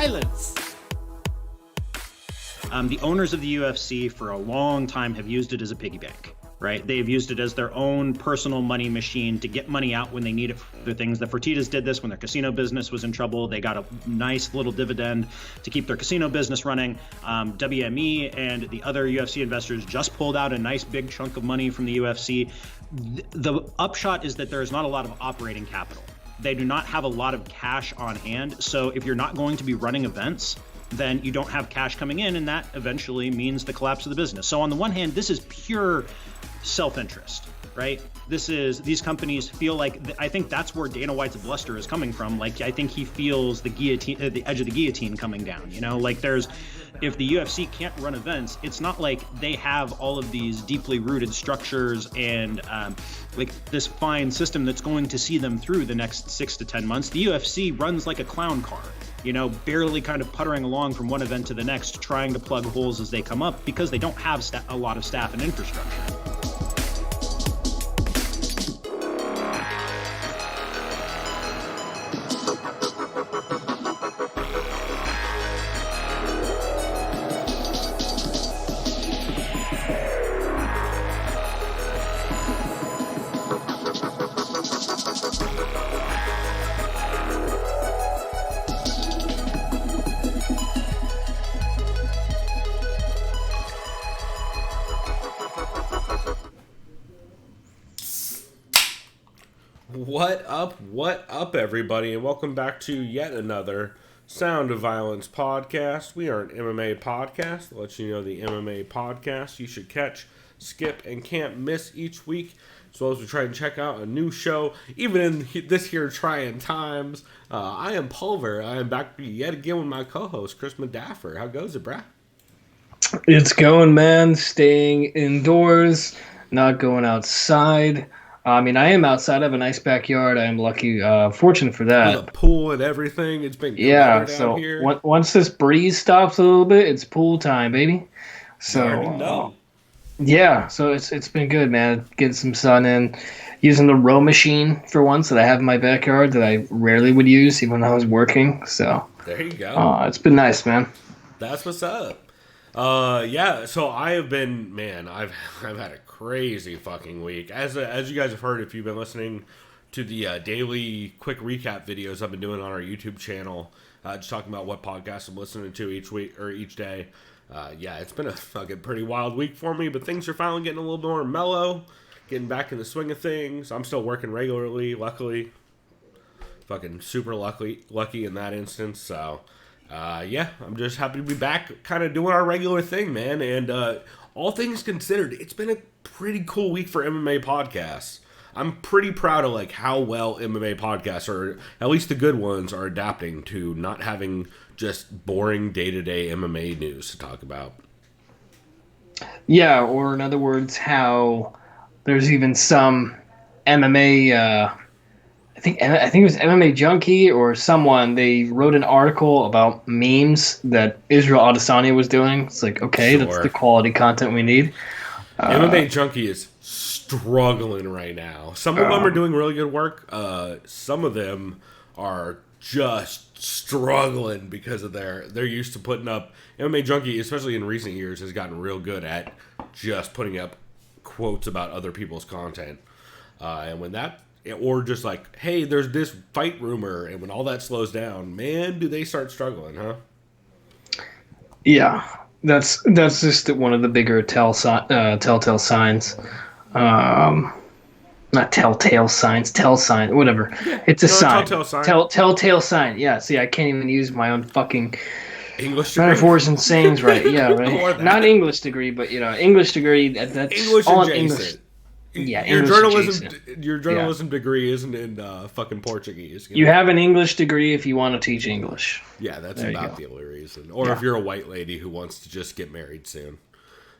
Silence! The owners of the UFC for a long time have used it as a piggy bank, right? They've used it as their own personal money machine to get money out when they need it for things. The Fertittas did this when their casino business was in trouble. They got a nice little dividend to keep their casino business running. WME and the other UFC investors just pulled out a nice big chunk of money from the UFC. The upshot is that there is not a lot of operating capital. They do not have a lot of cash on hand. So if you're not going to be running events, then you don't have cash coming in, and that eventually means the collapse of the business. So on the one hand, this is pure self-interest, right? These companies feel like, I think that's where Dana White's bluster is coming from. Like, I think he feels the guillotine, the edge of the guillotine coming down, you know? Like if the UFC can't run events, it's not like they have all of these deeply rooted structures and like this fine system that's going to see them through the next 6 to 10 months. The UFC runs like a clown car, you know, barely kind of puttering along from one event to the next, trying to plug holes as they come up because they don't have a lot of staff and infrastructure. What up, everybody, and welcome back to yet another Sound of Violence podcast. We are an MMA podcast that lets you know the MMA podcast you should catch, skip, and can't miss each week, as well as we try and check out a new show, even in this here trying times. I am Pulver. I am back yet again with my co-host, Chris Madaffer. How goes it, brah? It's going, man. Staying indoors, not going outside. I mean, I am outside. I have a nice backyard. I am lucky, fortunate for that. With a pool and everything. It's been down so here. Once this breeze stops a little bit, it's pool time, baby. So yeah, so it's been good, man. Getting some sun in, using the row machine for once that I have in my backyard that I rarely would use, even when I was working. So there you go. It's been nice, man. That's what's up. Yeah, so I have been, man, I've had a crazy fucking week. As you guys have heard, if you've been listening to the daily quick recap videos I've been doing on our YouTube channel, just talking about what podcasts I'm listening to each week or each day. Yeah, it's been a fucking pretty wild week for me, but things are finally getting a little more mellow, getting back in the swing of things. I'm still working regularly, luckily. Fucking super lucky in that instance, so... yeah, I'm just happy to be back kind of doing our regular thing, man. And all things considered, it's been a pretty cool week for MMA podcasts. I'm pretty proud of like how well MMA podcasts, or at least the good ones, are adapting to not having just boring day-to-day MMA news to talk about. Yeah, or in other words, how there's even some MMA... I think it was MMA Junkie or someone. They wrote an article about memes that Israel Adesanya was doing. It's like, okay, sure. That's the quality content we need. MMA Junkie is struggling right now. Some of them are doing really good work. Some of them are just struggling because of they're used to putting up. MMA Junkie, especially in recent years, has gotten real good at just putting up quotes about other people's content. And when that... Or just like, hey, there's this fight rumor, and when all that slows down, man, do they start struggling, huh? Yeah, that's just one of the bigger telltale signs. Not telltale signs, tell sign, whatever. Yeah, it's a sign. Telltale sign. Yeah, see, I can't even use my own fucking English degree? metaphors and sayings right. Yeah, right. Not English degree, but English degree. That's English all adjacent. English. Yeah, your journalism degree isn't in fucking Portuguese. You have an English degree if you want to teach English. Yeah, that's about the only reason. Or if you're a white lady who wants to just get married soon.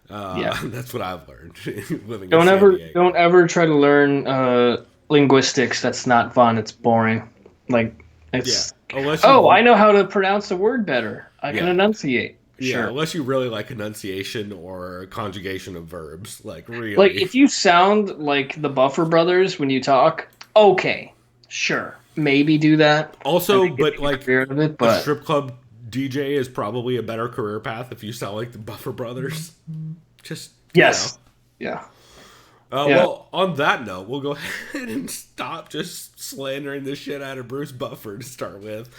That's what I've learned living in San Diego. Don't ever try to learn linguistics. That's not fun. It's boring. Like it's. Yeah. I know how to pronounce a word better. I can enunciate. Yeah, sure. Unless you really like enunciation or conjugation of verbs, like really. Like if you sound like the Buffer Brothers when you talk, okay, sure, maybe do that. Also, but like a strip club DJ is probably a better career path if you sound like the Buffer Brothers. Just Yes. Yeah. Well, on that note, we'll go ahead and stop just slandering the shit out of Bruce Buffer to start with.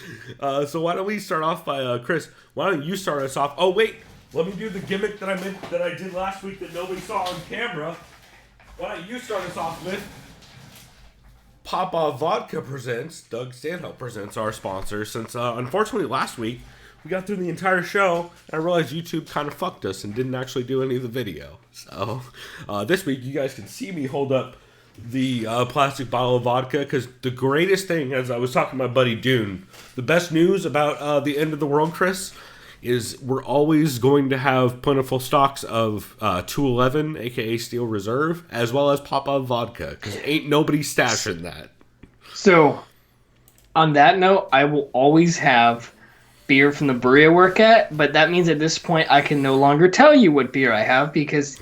So why don't we start off by Chris? Why don't you start us off? Oh wait, let me do the gimmick that I did last week that nobody saw on camera. Why don't you start us off with Papa Vodka presents Doug Stanhope presents our sponsor. Since unfortunately last week we got through the entire show, and I realized YouTube kind of fucked us and didn't actually do any of the video. So, this week you guys can see me hold up the plastic bottle of vodka, because the greatest thing, as I was talking to my buddy Dune, the best news about the end of the world, Chris, is we're always going to have plentiful stocks of 211, aka Steel Reserve, as well as Papa Vodka, because ain't nobody stashing that. So, on that note, I will always have beer from the brewery I work at, but that means at this point I can no longer tell you what beer I have, because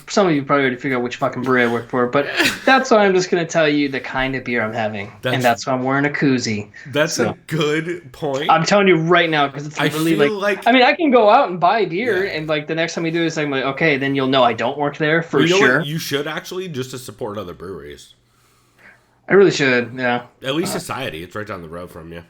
some of you probably already figured out which fucking brewery I work for, but that's why I'm just going to tell you the kind of beer I'm having, and that's why I'm wearing a koozie. That's a good point. I'm telling you right now, because it's really I mean, I can go out and buy beer, and like the next time we do this, I'm like, okay, then you'll know I don't work there for sure. You should actually, just to support other breweries. I really should, yeah. At least Society, it's right down the road from you.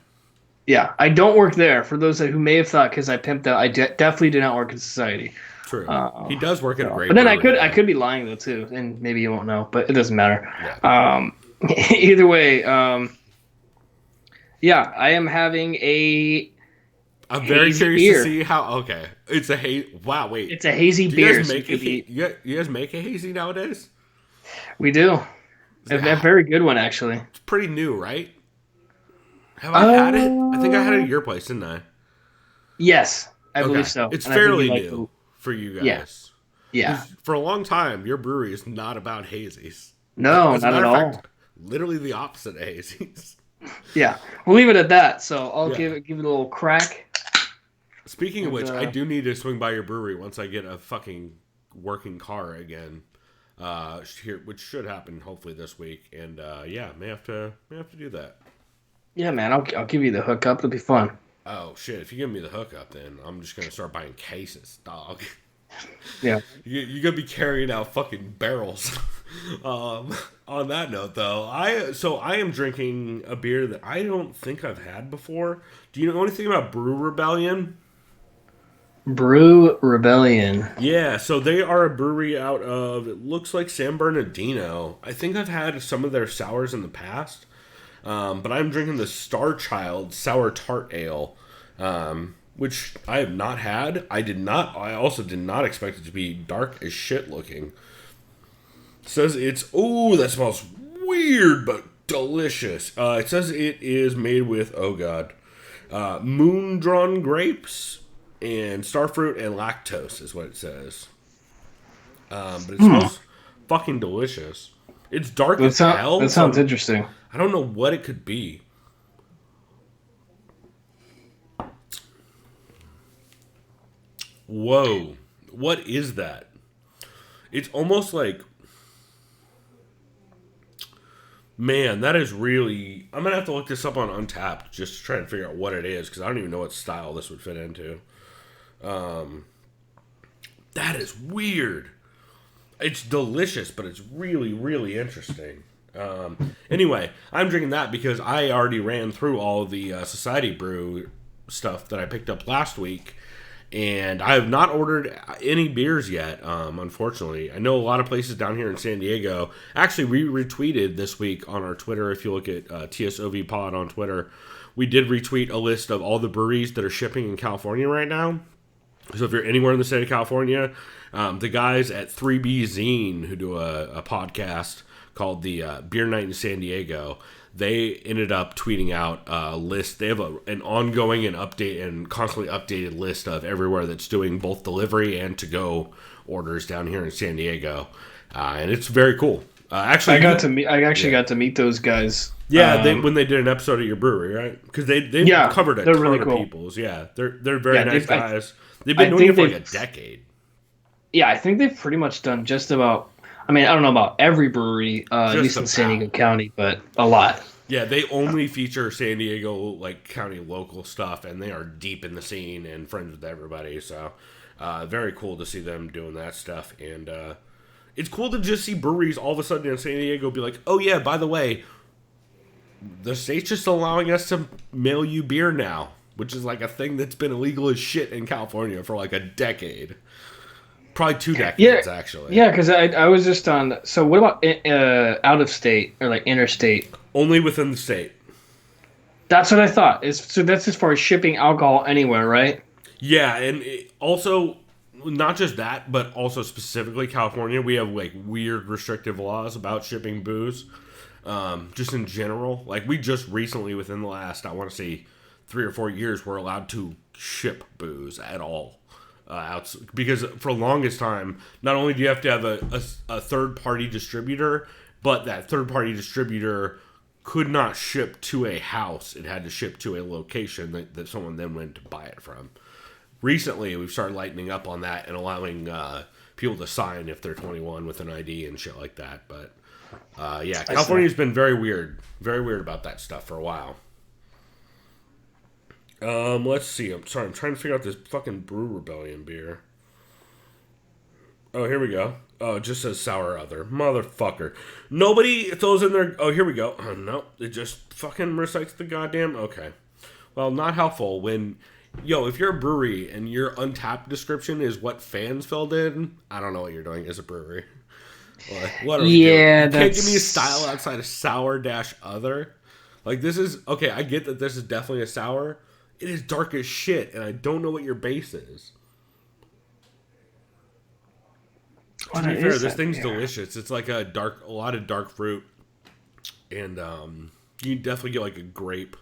Yeah, I don't work there. For those who may have thought, because I pimped out, I definitely do not work in Society. True. He does work at a great. But then I could be lying though too, and maybe you won't know, but it doesn't matter. Yeah. Either way, yeah, I am having a. I'm very curious beer. to see how. Okay, it's a wow. Wait, it's a hazy beer. You guys make a hazy nowadays? We do. A very good one, actually. It's pretty new, right? Have I had it? I think I had it at your place, didn't I? Yes, I believe so. It's fairly new for you guys. Yeah. For a long time, your brewery is not about hazies. No, not at all. Literally the opposite of hazies. Yeah, we'll leave it at that. So I'll give it a little crack. Speaking of which, I do need to swing by your brewery once I get a fucking working car again. Which should happen hopefully this week. And may have to do that. Yeah, man, I'll give you the hookup. It'll be fun. Oh, shit. If you give me the hookup, then I'm just going to start buying cases, dog. Yeah. You're going to be carrying out fucking barrels. On that note, though, I am drinking a beer that I don't think I've had before. Do you know anything about Brew Rebellion? Brew Rebellion. Yeah, so they are a brewery out of, it looks like San Bernardino. I think I've had some of their sours in the past. But I'm drinking the Star Child Sour Tart Ale, which I have not had. I also did not expect it to be dark as shit looking. It says that smells weird, but delicious. It says it is made with, moon-drawn grapes and starfruit and lactose is what it says. But it smells fucking delicious. It's dark as hell. That sounds interesting. I don't know what it could be. Whoa. What is that? It's almost like... Man, that is really... I'm going to have to look this up on Untappd just to try and figure out what it is, because I don't even know what style this would fit into. That is weird. It's delicious, but it's really, really interesting. Anyway, I'm drinking that because I already ran through all of the Society Brew stuff that I picked up last week, and I have not ordered any beers yet, unfortunately. I know a lot of places down here in San Diego. Actually, we retweeted this week on our Twitter. If you look at TSOV Pod on Twitter, we did retweet a list of all the breweries that are shipping in California right now. So if you're anywhere in the state of California, the guys at 3B Zine, who do a podcast called the Beer Night in San Diego, they ended up tweeting out a list. They have an ongoing and constantly updated list of everywhere that's doing both delivery and to-go orders down here in San Diego, and it's very cool. Actually, I actually got to meet those guys. Yeah, when they did an episode at your brewery, right? Because they've covered a ton really cool. of people's. Yeah, they're very nice guys. They've been doing it for like a decade. Yeah, I think they've pretty much done just about. I mean, I don't know about every brewery, at least in San Diego County, but a lot. Yeah, they only feature San Diego like county local stuff, and they are deep in the scene and friends with everybody. So, very cool to see them doing that stuff, and it's cool to just see breweries all of a sudden in San Diego be like, "Oh yeah, by the way, the state's just allowing us to mail you beer now," which is like a thing that's been illegal as shit in California for like a decade. Probably 2 decades, actually. Yeah, because I was just on. So what about out of state or like interstate? Only within the state. That's what I thought. So that's as far as shipping alcohol anywhere, right? Yeah, and also not just that, but also specifically California, we have like weird restrictive laws about shipping booze. Just in general, like we just recently, within the last, I want to say 3 or 4 years, we're allowed to ship booze at all. Because for the longest time, not only do you have to have a third-party distributor, but that third-party distributor could not ship to a house. It had to ship to a location that someone then went to buy it from. Recently, we've started lightening up on that and allowing people to sign if they're 21 with an ID and shit like that. But yeah, California's been very weird about that stuff for a while. Let's see. I'm trying to figure out this fucking Brew Rebellion beer. Oh, here we go. Oh, it just says sour other. Motherfucker. Nobody throws in their... Oh, here we go. Oh, no. It just fucking recites the goddamn... Okay. Well, not helpful when... Yo, if you're a brewery and your Untapped description is what fans filled in, I don't know what you're doing as a brewery. What are we doing? You can't give me a style outside of sour-other. Like, this is... Okay, I get that this is definitely a sour... It is dark as shit, and I don't know what your base is. To be fair, this thing's delicious. It's like a lot of dark fruit, and you can definitely get like a grape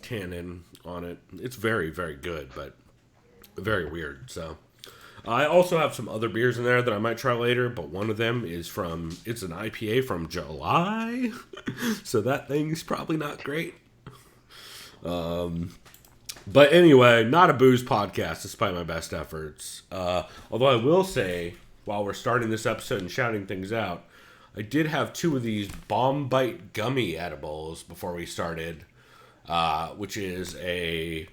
tannin on it. It's very, very good, but very weird. So, I also have some other beers in there that I might try later, but one of them is it's an IPA from July, so that thing's probably not great. But anyway, not a booze podcast, despite my best efforts. Although I will say, while we're starting this episode and shouting things out, I did have 2 of these Bomb Bite gummy edibles before we started, which is a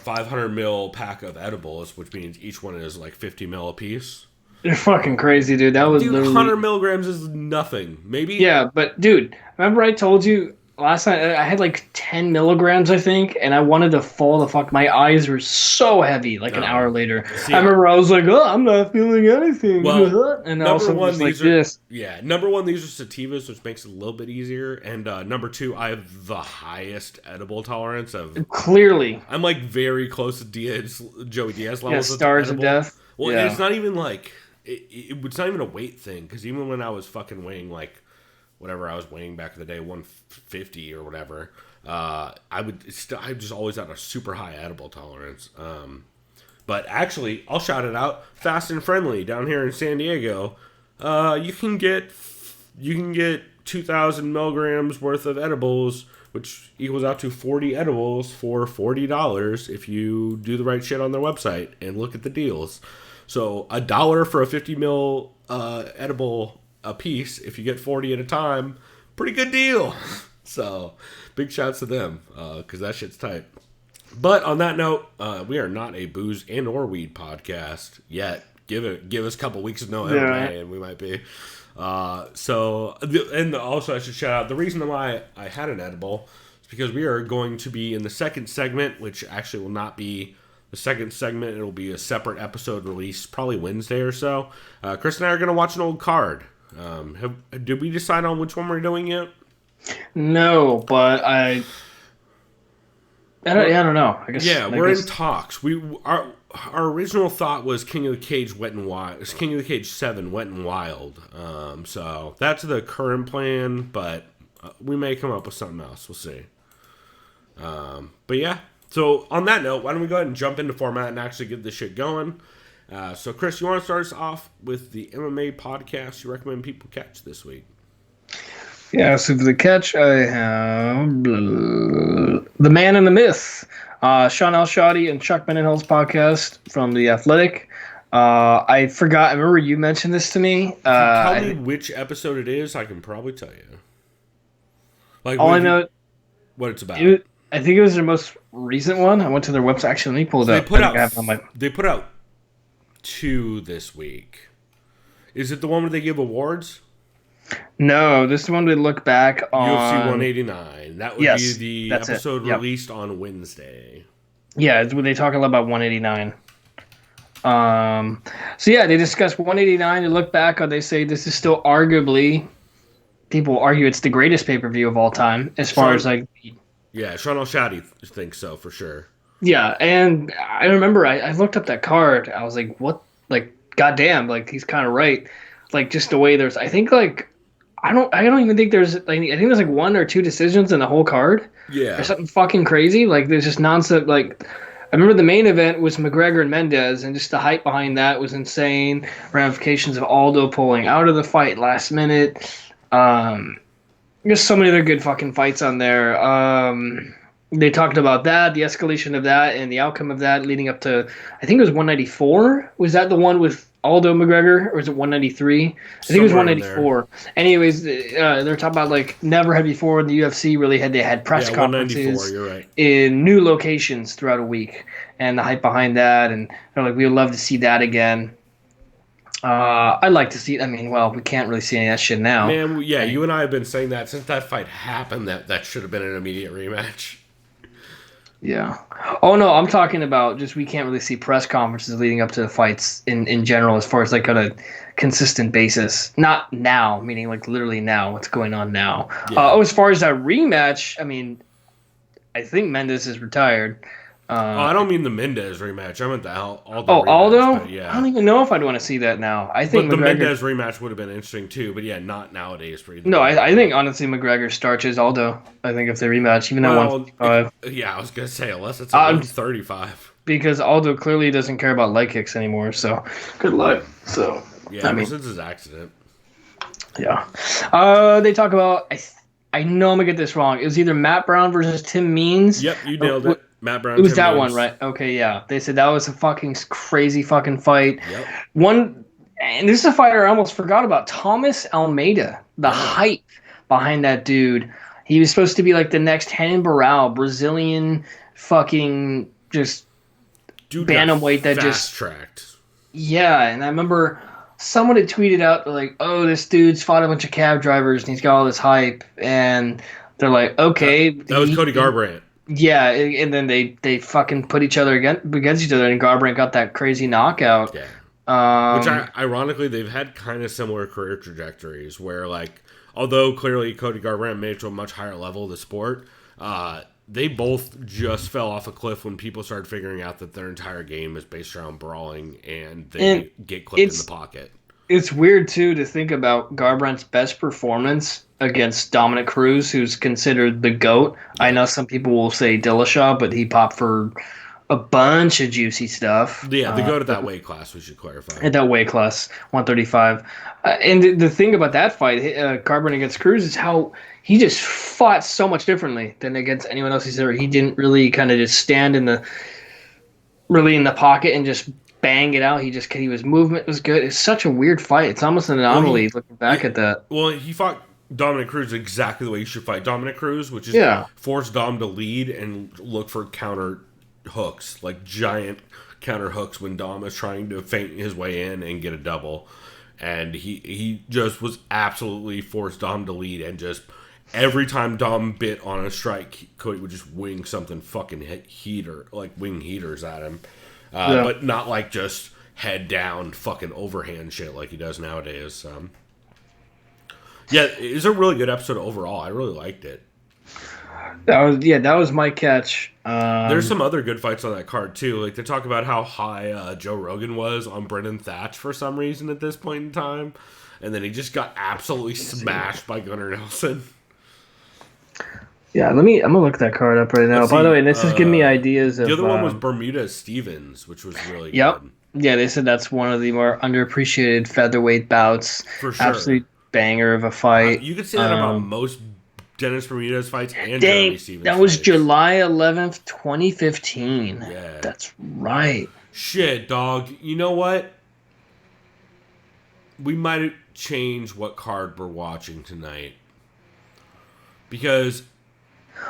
500 mil pack of edibles, which means each one is like 50 mil a piece. You're fucking crazy, dude. That was 100 milligrams is nothing. Maybe. Yeah, but dude, remember I told you last night I had like 10 milligrams, I think, and I wanted to fall the fuck. My eyes were so heavy. Like an hour later, I remember I was like, "Oh, I'm not feeling anything." Well, and also one, like this. Yeah, number 1, these are sativas, which makes it a little bit easier. And number 2, I have the highest edible tolerance of. Clearly, I'm like very close to Joey Diaz levels. Yeah, stars of death. Well, yeah. It's not even like it's not even a weight thing, because even when I was fucking weighing like whatever I was weighing back in the day, 150 or whatever, I just always had a super high edible tolerance. But actually, I'll shout it out. Fast and Friendly down here in San Diego, you can get 2,000 milligrams worth of edibles, which equals out to 40 edibles for $40 if you do the right shit on their website and look at the deals. So $1 for a 50 mil edible a piece, if you get 40 at a time, pretty good deal. So big shouts to them, because that shit's tight. But on that note, we are not a booze and or weed podcast yet. Give us a couple weeks of no MMA and we might be. And also I should shout out the reason why I had an edible is because we are going to be in the second segment, which actually will not be the second segment. It'll be a separate episode released probably Wednesday or so. Chris and I are going to watch an old card. Did we decide on which one we're doing yet? No, but I don't know. I guess we're in talks. Our original thought was King of the Cage Wet and Wild. It's King of the Cage 7 Wet and Wild. So that's the current plan, but we may come up with something else. We'll see. But yeah. So on that note, why don't we go ahead and jump into format and actually get this shit going? So, Chris, you want to start us off with the MMA podcast you recommend people catch this week? Yeah, so for the catch, I have The Man and the Myth, Sean L. Shoddy and Chuck Mendenhill's podcast from The Athletic. I forgot. I remember you mentioned this to me. Tell me which episode it is. I can probably tell you. Like, All I know, what it's about. I think it was their most recent one. I went to their website. Actually, let me pull it So up. I have it on my... they put out 2 this week. Is it the one where they give awards? No, this one we look back on UFC 189. That would be the episode released on Wednesday. Yeah, it's when they talk a lot about 189. So yeah, they discuss 189. They look back on. They say this is still arguably. People argue it's the greatest pay-per-view of all time, as far as like. Yeah, Sean O'Shaddy thinks so for sure. Yeah, and I remember I looked up that card. I was like, what? Like, goddamn! Like he's kind of right. Like just the way there's. I think like. I don't even think there's like I think there's like 1 or 2 decisions in the whole card. Yeah. Or something fucking crazy. Like there's just nonsense. Like I remember the main event was McGregor and Mendez, and just the hype behind that was insane. Ramifications of Aldo pulling out of the fight last minute. Just so many other good fucking fights on there. They talked about that, the escalation of that, and the outcome of that leading up to I think it was 194. Was that the one with Aldo McGregor, or was it 193? I think it was 194. Anyways, they're talking about like never had before in the UFC really had press conferences you're right. in new locations throughout a week, and the hype behind that, and they're like, we would love to see that again. I'd like to see. I mean, well, we can't really see any of that shit now. Man, yeah, you and I have been saying that since that fight happened. That should have been an immediate rematch. Yeah. Oh no, I'm talking about just we can't really see press conferences leading up to the fights in general as far as like on a consistent basis. Not now, meaning like literally now, what's going on now. Yeah. As far as that rematch, I mean, I think Mendes is retired. I don't mean the Mendez rematch. I meant the Aldo. Oh, rematch, Aldo? yeah. I don't even know if I'd want to see that now. I think the McGregor... Mendez rematch would have been interesting too, but yeah, not nowadays for either. No, I think honestly McGregor starches Aldo. I think if they rematch, even at 155. Yeah, I was gonna say unless it's 135. Because Aldo clearly doesn't care about leg kicks anymore. So good luck. So yeah, since his accident. Yeah. They talk about. I know I'm gonna get this wrong. It was either Matt Brown versus Tim Means. Yep, you nailed it. Matt Brown. It was Tim that Means. one, right? Okay, yeah. They said that was a fucking crazy fucking fight. Yep. And this is a fighter I almost forgot about. Thomas Almeida. The hype behind that dude. He was supposed to be like the next Renan Barão, Brazilian fucking just dude bantamweight that just tracked. Yeah, and I remember someone had tweeted out like, "Oh, this dude's fought a bunch of cab drivers and he's got all this hype," and they're like, "Okay." That was Cody Garbrandt. Yeah, and then they fucking put each other against each other, and Garbrandt got that crazy knockout. Yeah. Which ironically, they've had kind of similar career trajectories where, like, although clearly Cody Garbrandt made it to a much higher level of the sport, they both just fell off a cliff when people started figuring out that their entire game is based around brawling and they get clipped in the pocket. It's weird, too, to think about Garbrandt's best performance against Dominic Cruz, who's considered the GOAT. Yeah. I know some people will say Dillashaw, but he popped for a bunch of juicy stuff. Yeah, the GOAT at that weight class, we should clarify. At that weight class, 135. And the thing about that fight, Garbrandt against Cruz, is how he just fought so much differently than against anyone else he's ever. He didn't really kind of just stand in the pocket and just bang it out. His movement was good. It's such a weird fight. It's almost an anomaly looking back at that. Well, he fought Dominic Cruz exactly the way you should fight Dominic Cruz, which is force Dom to lead and look for counter hooks, like giant counter hooks when Dom is trying to feint his way in and get a double. And he just was absolutely forced Dom to lead, and just every time Dom bit on a strike, Cody would just wing something fucking wing heaters at him. But not like just head down fucking overhand shit like he does nowadays. Yeah, it's a really good episode overall. I really liked it. That was my catch. There's some other good fights on that card too. Like they talk about how high Joe Rogan was on Brendan Thatch for some reason at this point in time, and then he just got absolutely smashed by Gunnar Nelson. Yeah, I'm gonna look that card up right now. By the way, this is giving me ideas of... The other one was Bermuda Stevens, which was really good. Yeah, they said that's one of the more underappreciated featherweight bouts. For sure. Absolute banger of a fight. You could say that about most Dennis Bermudez fights and Jeremy Stevens that was fights. July 11th, 2015. Yeah. That's right. Shit, dog. You know what? We might change what card we're watching tonight. because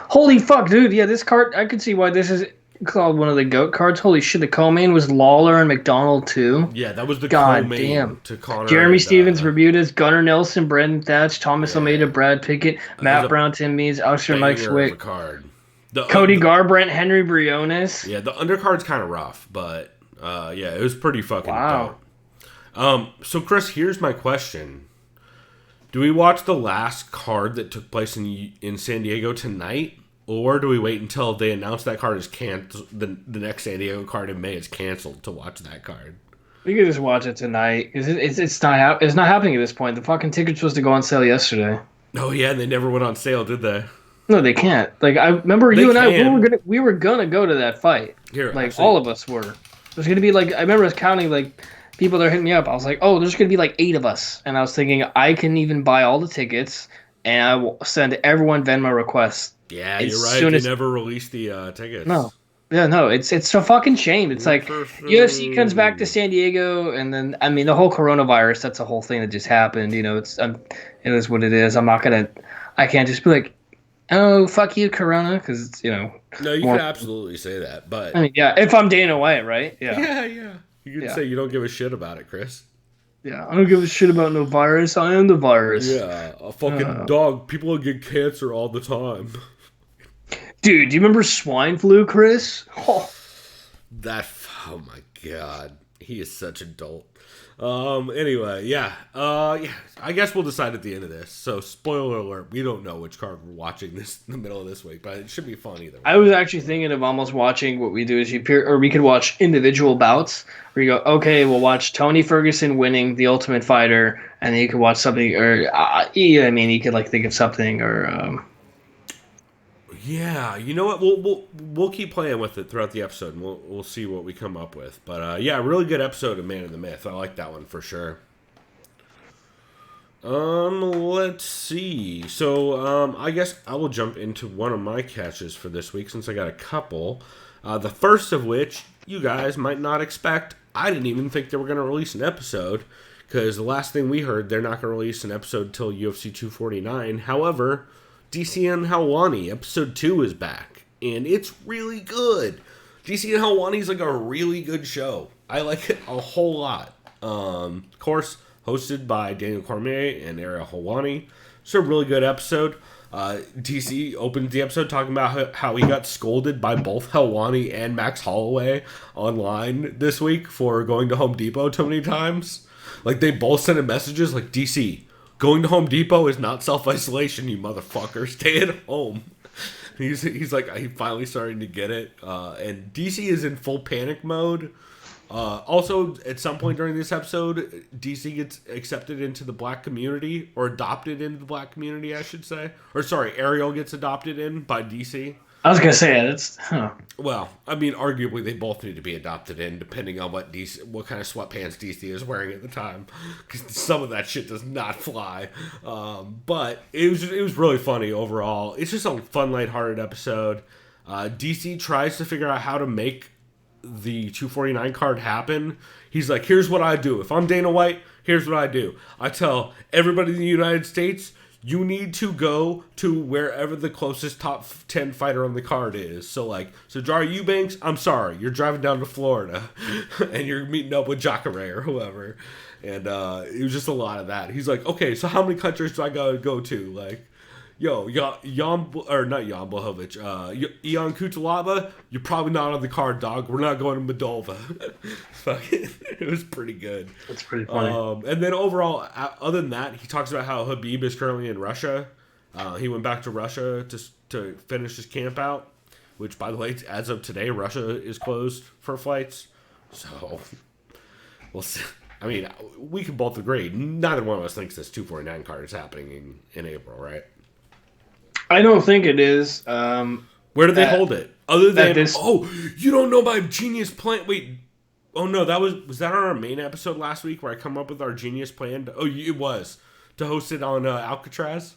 Holy fuck, dude! Yeah, this card. I could see why this is called one of the GOAT cards. Holy shit, the co-main was Lawler and McDonald too. yeah, that was the God co-main damn. to Connor. Jeremy and, Stevens, Bermudez, Gunnar Nelson, Brendan Thatch, Thomas Yeah. Almeida, Brad Pickett, Matt Brown, Tim Means, Alistair Mike banger of a Schwick, card. Cody Garbrandt, Henry Briones. Yeah, the undercard's kind of rough, but yeah, it was pretty fucking Wow. dope. So Chris, here's my question: do we watch the last card that took place in San Diego tonight, or do we wait until they announce that card is canceled? The next San Diego card in May is canceled to watch that card. We could just watch it tonight. It's not happening at this point. The fucking ticket's supposed to go on sale yesterday. Oh yeah, and they never went on sale, did they? No, they can't. Like I remember They you and can. we were gonna go to that fight. Here, Like actually- all of us were. There's gonna be like I remember I was counting like people that are hitting me up. I was like, oh, there's gonna be like 8 of us, and I was thinking I can even buy all the tickets, and I will send everyone Venmo requests. Yeah, As you're right. soon They as- never released the tickets. No, yeah, no, it's a fucking shame. It's like UFC comes back to San Diego, and then I mean the whole coronavirus. That's a whole thing that just happened. You know, it is what it is. I can't just be like, oh fuck you, Corona, because it's No, you more- can absolutely say that, but I mean, yeah, if I'm Dana White, right? yeah, you can Yeah. say you don't give a shit about it, Chris. Yeah, I don't give a shit about no virus. I am the virus. Yeah, a fucking dog. People get cancer all the time. Dude, do you remember swine flu, Chris? Oh, Oh my god, he is such a dolt. Anyway, yeah. I guess we'll decide at the end of this. So, spoiler alert: we don't know which card we're watching this in the middle of this week, but it should be fun either way. I was actually thinking of almost watching what we do is we could watch individual bouts where you go, okay, we'll watch Tony Ferguson winning the Ultimate Fighter, and then you could watch something, or yeah, I mean, you could like think of something, or Yeah, you know what? We'll keep playing with it throughout the episode, and we'll see what we come up with. But yeah, really good episode of Man in the Myth. I like that one for sure. Let's see. So I guess I will jump into one of my catches for this week since I got a couple. The first of which you guys might not expect. I didn't even think they were going to release an episode because the last thing we heard, they're not going to release an episode till UFC 249. However, DC and Helwani, episode 2 is back, and it's really good. DC and Helwani is like a really good show. I like it a whole lot. Of course, hosted by Daniel Cormier and Ariel Helwani. It's a really good episode. DC opened the episode talking about how he got scolded by both Helwani and Max Holloway online this week for going to Home Depot too many times. Like, they both sent him messages like, DC, going to Home Depot is not self-isolation, you motherfucker. Stay at home. He's like, he finally starting to get it. And DC is in full panic mode. Also, at some point during this episode, DC gets accepted into the black community, or adopted into the black community, I should say. Or sorry, Ariel gets adopted in by DC. I was gonna say Well, I mean, arguably they both need to be adopted in, depending on what kind of sweatpants DC is wearing at the time, because some of that shit does not fly. But it was really funny overall. It's just a fun, lighthearted episode. DC tries to figure out how to make the 249 card happen. He's like, here's what I do. If I'm Dana White, here's what I do. I tell everybody in the United States, you need to go to wherever the closest top 10 fighter on the card is. So Jar Eubanks, I'm sorry, you're driving down to Florida and you're meeting up with Jacare or whoever. And it was just a lot of that. He's like, okay, so how many countries do I gotta go to? Like, yo, not Jan Blachowicz, Ion Kutalaba, you're probably not on the card, dog. We're not going to Moldova. It was pretty good. that's pretty funny. And then overall, other than that, he talks about how Habib is currently in Russia. He went back to Russia to finish his camp out, which, by the way, as of today, Russia is closed for flights. So, we'll see. I mean, we can both agree, neither one of us thinks this 249 card is happening in April, right? I don't think it is. Where do they hold it? Other than this- you don't know my genius plan. Wait, oh no, was that on our main episode last week where I come up with our genius plan? It was to host it on Alcatraz.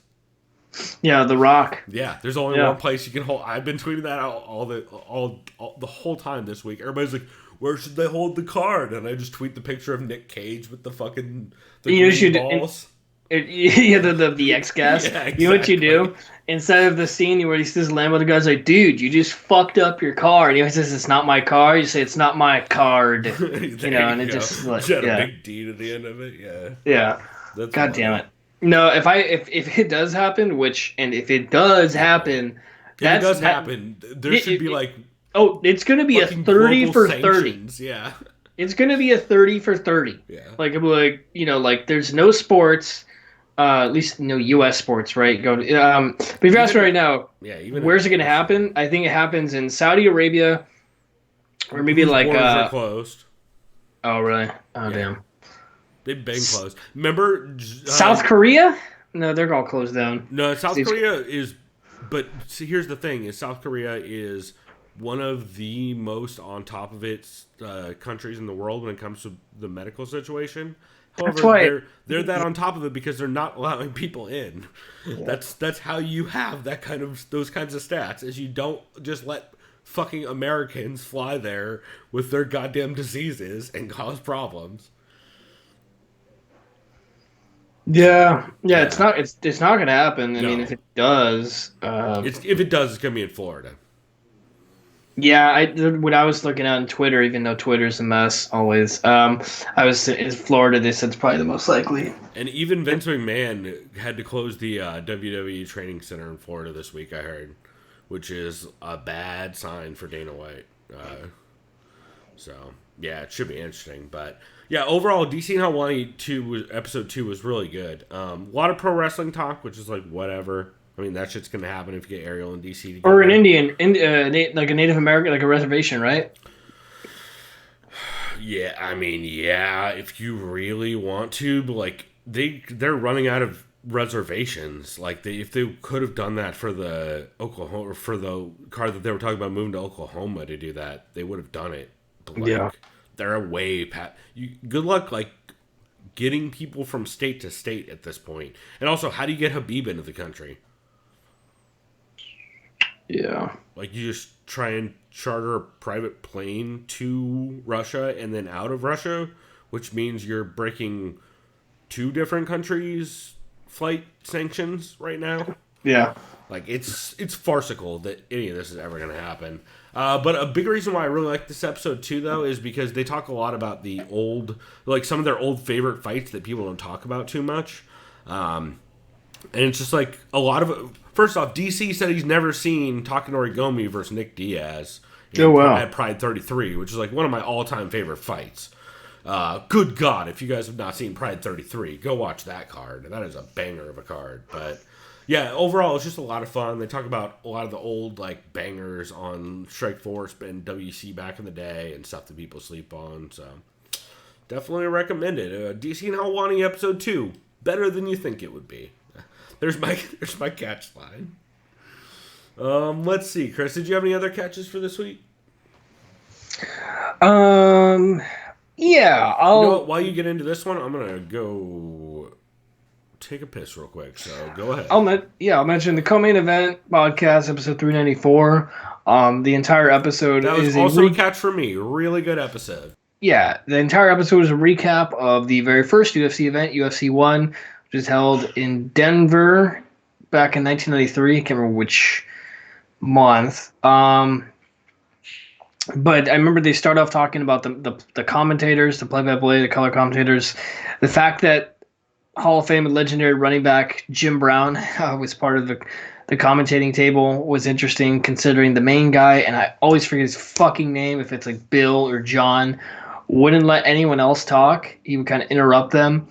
Yeah, The Rock. Yeah, there's only one place you can hold. I've been tweeting that out all the whole time this week. Everybody's like, where should they hold the card? And I just tweet the picture of Nick Cage with the fucking You green should- balls. Yeah, the VX gas. Yeah, You know what you do? exactly. Instead of the scene where he sees Lambo, the guy's like, dude, you just fucked up your car. And he always says, it's not my car. You say, it's not my card. There And you it go. just like, Just had a yeah. big D to the end of it. Yeah, Yeah. that's God funny. damn it. No, if it does happen, and if it does It won't. happen, If it does that happen, there should be like oh, it's gonna be a fucking 30 global for 30. sanctions. Yeah, It's gonna be a 30 for 30. yeah. Like there's no sports, at least no U.S. sports, right? But if you're asking right now, Yeah, even where's it gonna happen? I think it happens in Saudi Arabia, or maybe whose like borders are closed. oh really? Oh Yeah. damn. They've been closed. Remember South Korea? No, they're all closed down. No, South These- Korea is. But see, here's the thing: is South Korea is one of the most on top of its countries in the world when it comes to the medical situation. However, why- they're that on top of it because they're not allowing people in. That's how you have those kinds of stats. Is you don't just let fucking Americans fly there with their goddamn diseases and cause problems. Yeah, Yeah. it's not gonna happen. I No. mean, if it does, If it does, it's gonna be in Florida. yeah. When I was looking on Twitter, even though Twitter's a mess always, I was in Florida. They said it's probably the most likely. And even Vince McMahon had to close the WWE training center in Florida this week, I heard, which is a bad sign for Dana White. So, yeah, it should be interesting. But, yeah, overall, DC and Helwani episode 2 was really good. A lot of pro wrestling talk, which is like, whatever. I mean, that shit's going to happen if you get Ariel and DC together. Or an Indian, like a Native American, like a reservation, right? Yeah, I mean, yeah, if you really want to, but like they're running out of reservations. Like if they could have done that for the Oklahoma or for the card that they were talking about moving to Oklahoma to do that, they would have done it. But like, Yeah. they're way past. Good luck, like getting people from state to state at this point. And also, how do you get Habib into the country? Yeah. Like, you just try and charter a private plane to Russia and then out of Russia, which means you're breaking 2 different countries' flight sanctions right now. Yeah. Like, it's farcical that any of this is ever going to happen. But a big reason why I really like this episode, too, though, is because they talk a lot about the old, like, some of their old favorite fights that people don't talk about too much. And it's just, like, a lot of... First off, DC said he's never seen Takanori Gomi versus Nick Diaz at Pride 33, which is, like, one of my all-time favorite fights. Good God, if you guys have not seen Pride 33, go watch that card. That is a banger of a card. But, yeah, overall, it's just a lot of fun. They talk about a lot of the old, like, bangers on Strike Force and WC back in the day and stuff that people sleep on. So, definitely recommend it. DC and Helwani episode 2. Better than you think it would be. There's my catch line. Let's see, Chris. Did you have any other catches for this week? Yeah. You know what? While you get into this one, I'm gonna go take a piss real quick. So go ahead. I'll mention the co-main event podcast, episode 394. The entire episode That was is also a catch for me. Really good episode. Yeah, the entire episode is a recap of the very first UFC event, UFC 1, which was held in Denver back in 1993. I can't remember which month. But I remember they start off talking about the commentators, the play-by-play, the color commentators, the fact that Hall of Fame and legendary running back Jim Brown was part of the commentating table was interesting, considering the main guy, and I always forget his fucking name, if it's like Bill or John, wouldn't let anyone else talk. He would kind of interrupt them.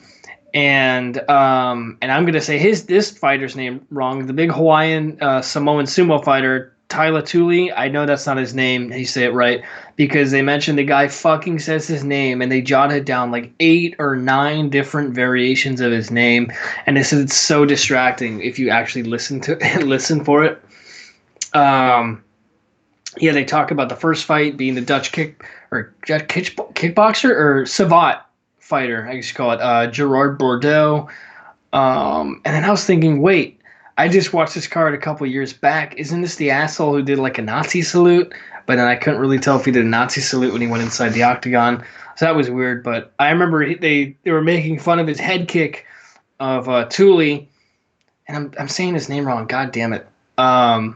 And I'm gonna say this fighter's name wrong. The big Hawaiian Samoan sumo fighter Tyler Tuli. I know that's not his name. You say it right because they mentioned the guy fucking says his name and they jotted down like 8 or 9 different variations of his name, and this is so distracting if you actually listen for it. Yeah, they talk about the first fight being the Dutch kickboxer or Savate fighter, I guess you call it, Gerard Bordeaux. And then I was thinking, wait, I just watched this card a couple years back. Isn't this the asshole who did like a Nazi salute? But then I couldn't really tell if he did a Nazi salute when he went inside the octagon. So that was weird. But I remember they were making fun of his head kick of Thule, and I'm saying his name wrong. God damn it. And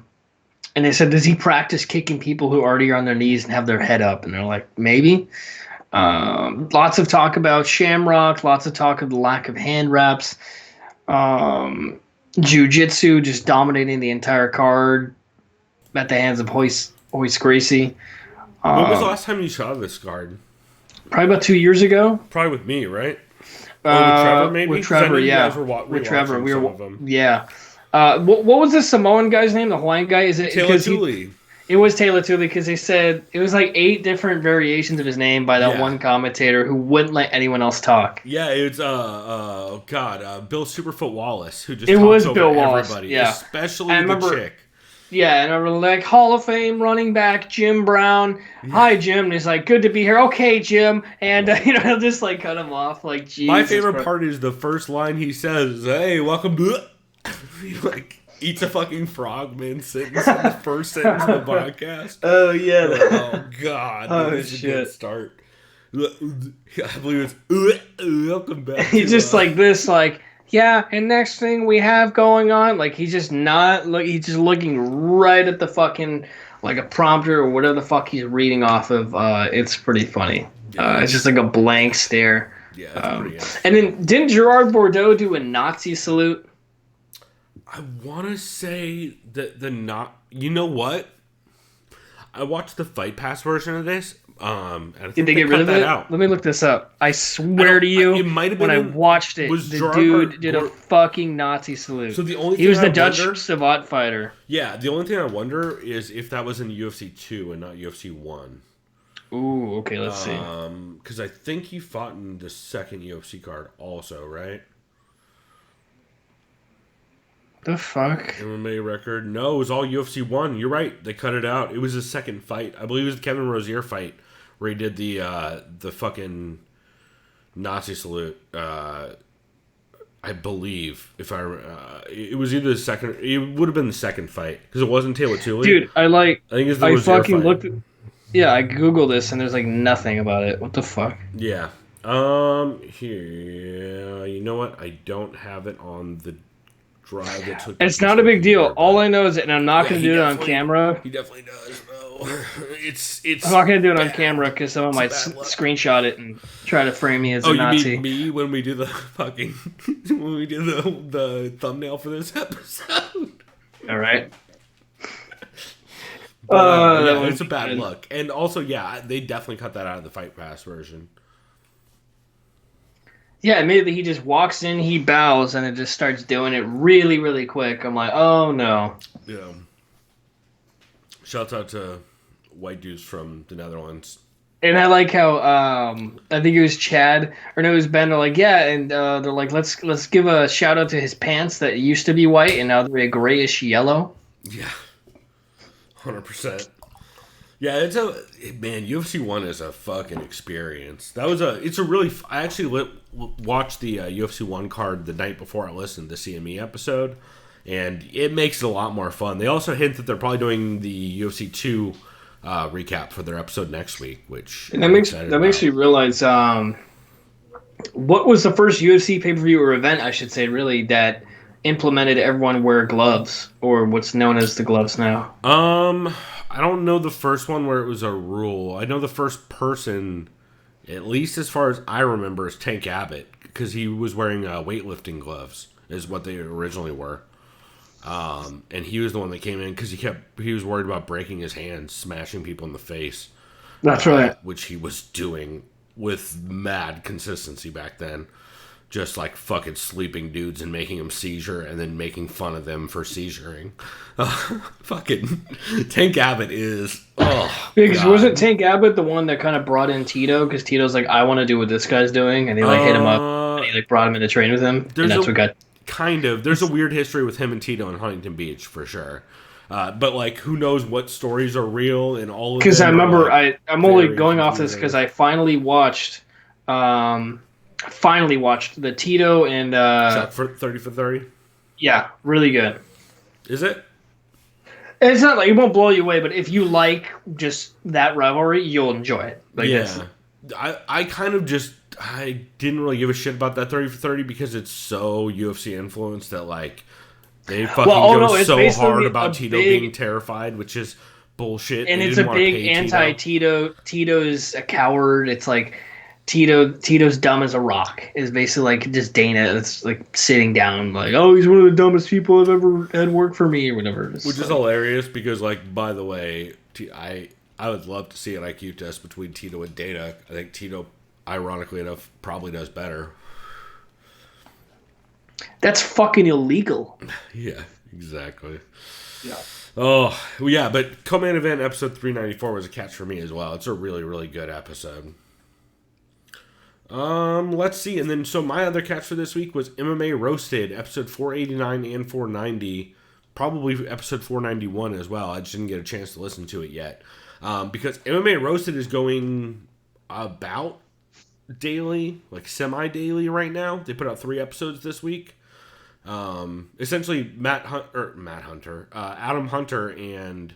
they said, does he practice kicking people who already are on their knees and have their head up? And they're like, maybe. Lots of talk about Shamrock. Lots of talk of the lack of hand reps. Jiu-Jitsu just dominating the entire card at the hands of Hoist Gracie. When was the last time you saw this card? Probably about 2 years ago. Probably with me, right? Or with Trevor, maybe? With Trevor, yeah. With Trevor, we were. Yeah. What was the Samoan guy's name? The Hawaiian guy? Is it Taylor Thule? It was Taylor Thule because they said it was like 8 different variations of his name by that one commentator who wouldn't let anyone else talk. Yeah, it's Bill Superfoot Wallace who just talks over Bill everybody, Wallace, especially the chick. Yeah, and I was like, Hall of Fame running back Jim Brown. Hi, Jim. And he's like, good to be here. Okay, Jim. And, he'll just, like, cut him off. Like, Jesus. My favorite part is the first line he says, hey, welcome to... He, like, eats a fucking frog mid-sentence in the first sentence of the podcast. Oh, yeah. Oh, God. Oh, this is a good start. I believe it's... Welcome back. He's just like this, like... Yeah, and next thing we have going on, like he's just he's just looking right at the fucking like a prompter or whatever the fuck he's reading off of. It's pretty funny. It's just like a blank stare. Yeah, it's pretty good. And then didn't Gerard Bordeaux do a Nazi salute? I want to say that you know what? I watched the Fight Pass version of this. And I Did they get rid of it? Let me look this up. I swear to you, it might have been when I watched it, the dude did a fucking Nazi salute. So the only he was the Dutch savant fighter. Yeah, the only thing I wonder is if that was in UFC 2 and not UFC 1. Ooh, okay, let's see. Because I think he fought in the second UFC card also, right? The fuck? MMA record? No, it was all UFC 1. You're right. They cut it out. It was his second fight. I believe it was the Kevin Rozier fight where he did the fucking Nazi salute. I believe it was either the second. It would have been the second fight because it wasn't Taylor Thule. Dude, I think it's the Rozier fucking fight. looked. Yeah, I googled this and there's like nothing about it. What the fuck? Yeah. Here. You know what? I don't have it on the drive that took. It's not a big deal. All I know is that, and I'm not going to do it on camera. He definitely does, bro. It's. I'm not going to do it on camera because someone might screenshot it and try to frame me as a Nazi. You mean me when we do the fucking the thumbnail for this episode? All right. It's a bad look, and also, they definitely cut that out of the Fight Pass version. Yeah, immediately he just walks in, he bows, and it just starts doing it really, really quick. I'm like, oh no. Yeah. Shouts out to white dudes from the Netherlands. And I like how I think it was Chad or no, it was Ben. They're like, yeah, and they're like, let's give a shout out to his pants that used to be white and now they're a grayish yellow. Yeah, 100%. Yeah, UFC 1 is a fucking experience. I actually watched the UFC 1 card the night before I listened to the CME episode, and it makes it a lot more fun. They also hint that they're probably doing the UFC 2 recap for their episode next week, which that makes me realize what was the first UFC pay-per-view or event, I should say, really, that implemented everyone wear gloves, or what's known as the gloves now? I don't know the first one where it was a rule. I know the first person, at least as far as I remember, is Tank Abbott, because he was wearing weightlifting gloves, is what they originally were. And he was the one that came in because he was worried about breaking his hands, smashing people in the face. That's right. Which he was doing with mad consistency back then. Just like fucking sleeping dudes and making them seizure and then making fun of them for seizuring. Fucking Tank Abbott is... because wasn't Tank Abbott the one that kind of brought in Tito? Because Tito's like, I want to do what this guy's doing. And he hit him up and he brought him in to train with him. And that's what got... Kind of. There's a weird history with him and Tito in Huntington Beach, for sure. But, like, who knows what stories are real and all of them. Because I remember, I'm only going off this because I finally watched... the Tito and... for 30 for 30? Yeah, really good. Is it? It's not like, it won't blow you away, but if you like just that rivalry, you'll enjoy it. Like yeah. I kind of just I didn't really give a shit about that 30 for 30 because it's so UFC influenced that like they fucking it's so basically hard about a Tito big- being terrified, which is bullshit. and They it's didn't a want to big pay Tito. anti-Tito. Tito's a coward. It's like Tito's dumb as a rock. Is basically like just Dana. It's like sitting down, like, oh, he's one of the dumbest people I've ever had work for me or whatever. It's Which is like, hilarious because, like, by the way, I would love to see an IQ test between Tito and Dana. I think Tito, ironically enough, probably does better. that's fucking illegal. Yeah, exactly. Yeah. Oh, well, yeah, but Co-Main Event episode 394 was a catch for me as well. It's a really, really good episode. Let's see. And then, so my other catch for this week was MMA Roasted, episode 489 and 490. Probably episode 491 as well. I just didn't get a chance to listen to it yet. Because MMA Roasted is going about daily, like semi-daily right now. They put out 3 episodes this week. Essentially, Adam Hunter and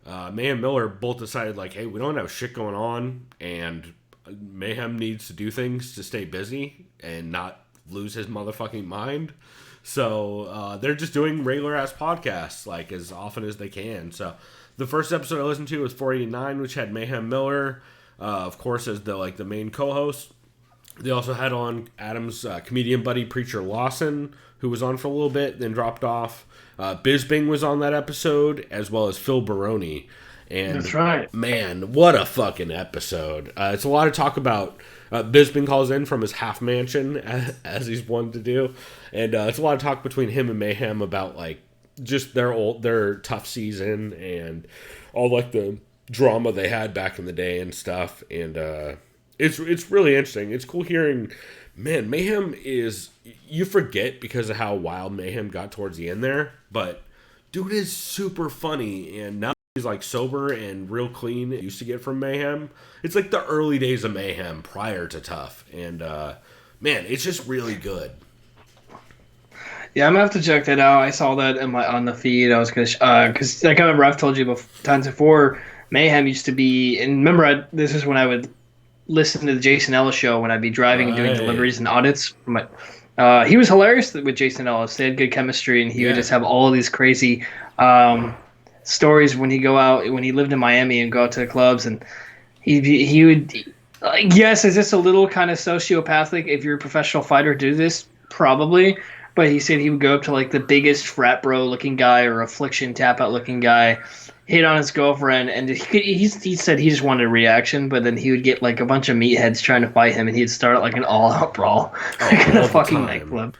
Mayhem Miller both decided, like, hey, we don't have shit going on, and Mayhem needs to do things to stay busy and not lose his motherfucking mind. So they're just doing regular ass podcasts like as often as they can. So the first episode I listened to was 489, which had Mayhem Miller, of course, as the main co-host. They also had on Adam's comedian buddy Preacher Lawson, who was on for a little bit, then dropped off. Bisbing was on that episode, as well as Phil Baroni. And That's right. man, what a fucking episode. It's a lot of talk about Bisbing calls in from his half mansion, as he's wanted to do. And it's a lot of talk between him and Mayhem about like just their tough season and all like the drama they had back in the day and stuff. And it's really interesting. It's cool hearing, man, Mayhem is, you forget because of how wild Mayhem got towards the end there, but dude is super funny, and now he's like sober and real clean. It used to get from Mayhem. It's like the early days of Mayhem prior to Tough, and man, it's just really good. Yeah, I'm gonna have to check that out. I saw that on the feed. I was gonna because like I remember I've told you times before. Mayhem used to be, and remember this is when I would listen to the Jason Ellis show when I'd be driving and doing deliveries and audits. He was hilarious with Jason Ellis. They had good chemistry, and he would just have all these crazy stories when he lived in Miami and go out to the clubs, and he would. Yes, is this a little kind of sociopathic? If you're a professional fighter, do this probably. But he said he would go up to like the biggest frat bro looking guy or affliction tap out looking guy, hit on his girlfriend, and he said he just wanted a reaction. But then he would get like a bunch of meatheads trying to fight him, and he'd start like an all out brawl in a fucking nightclub.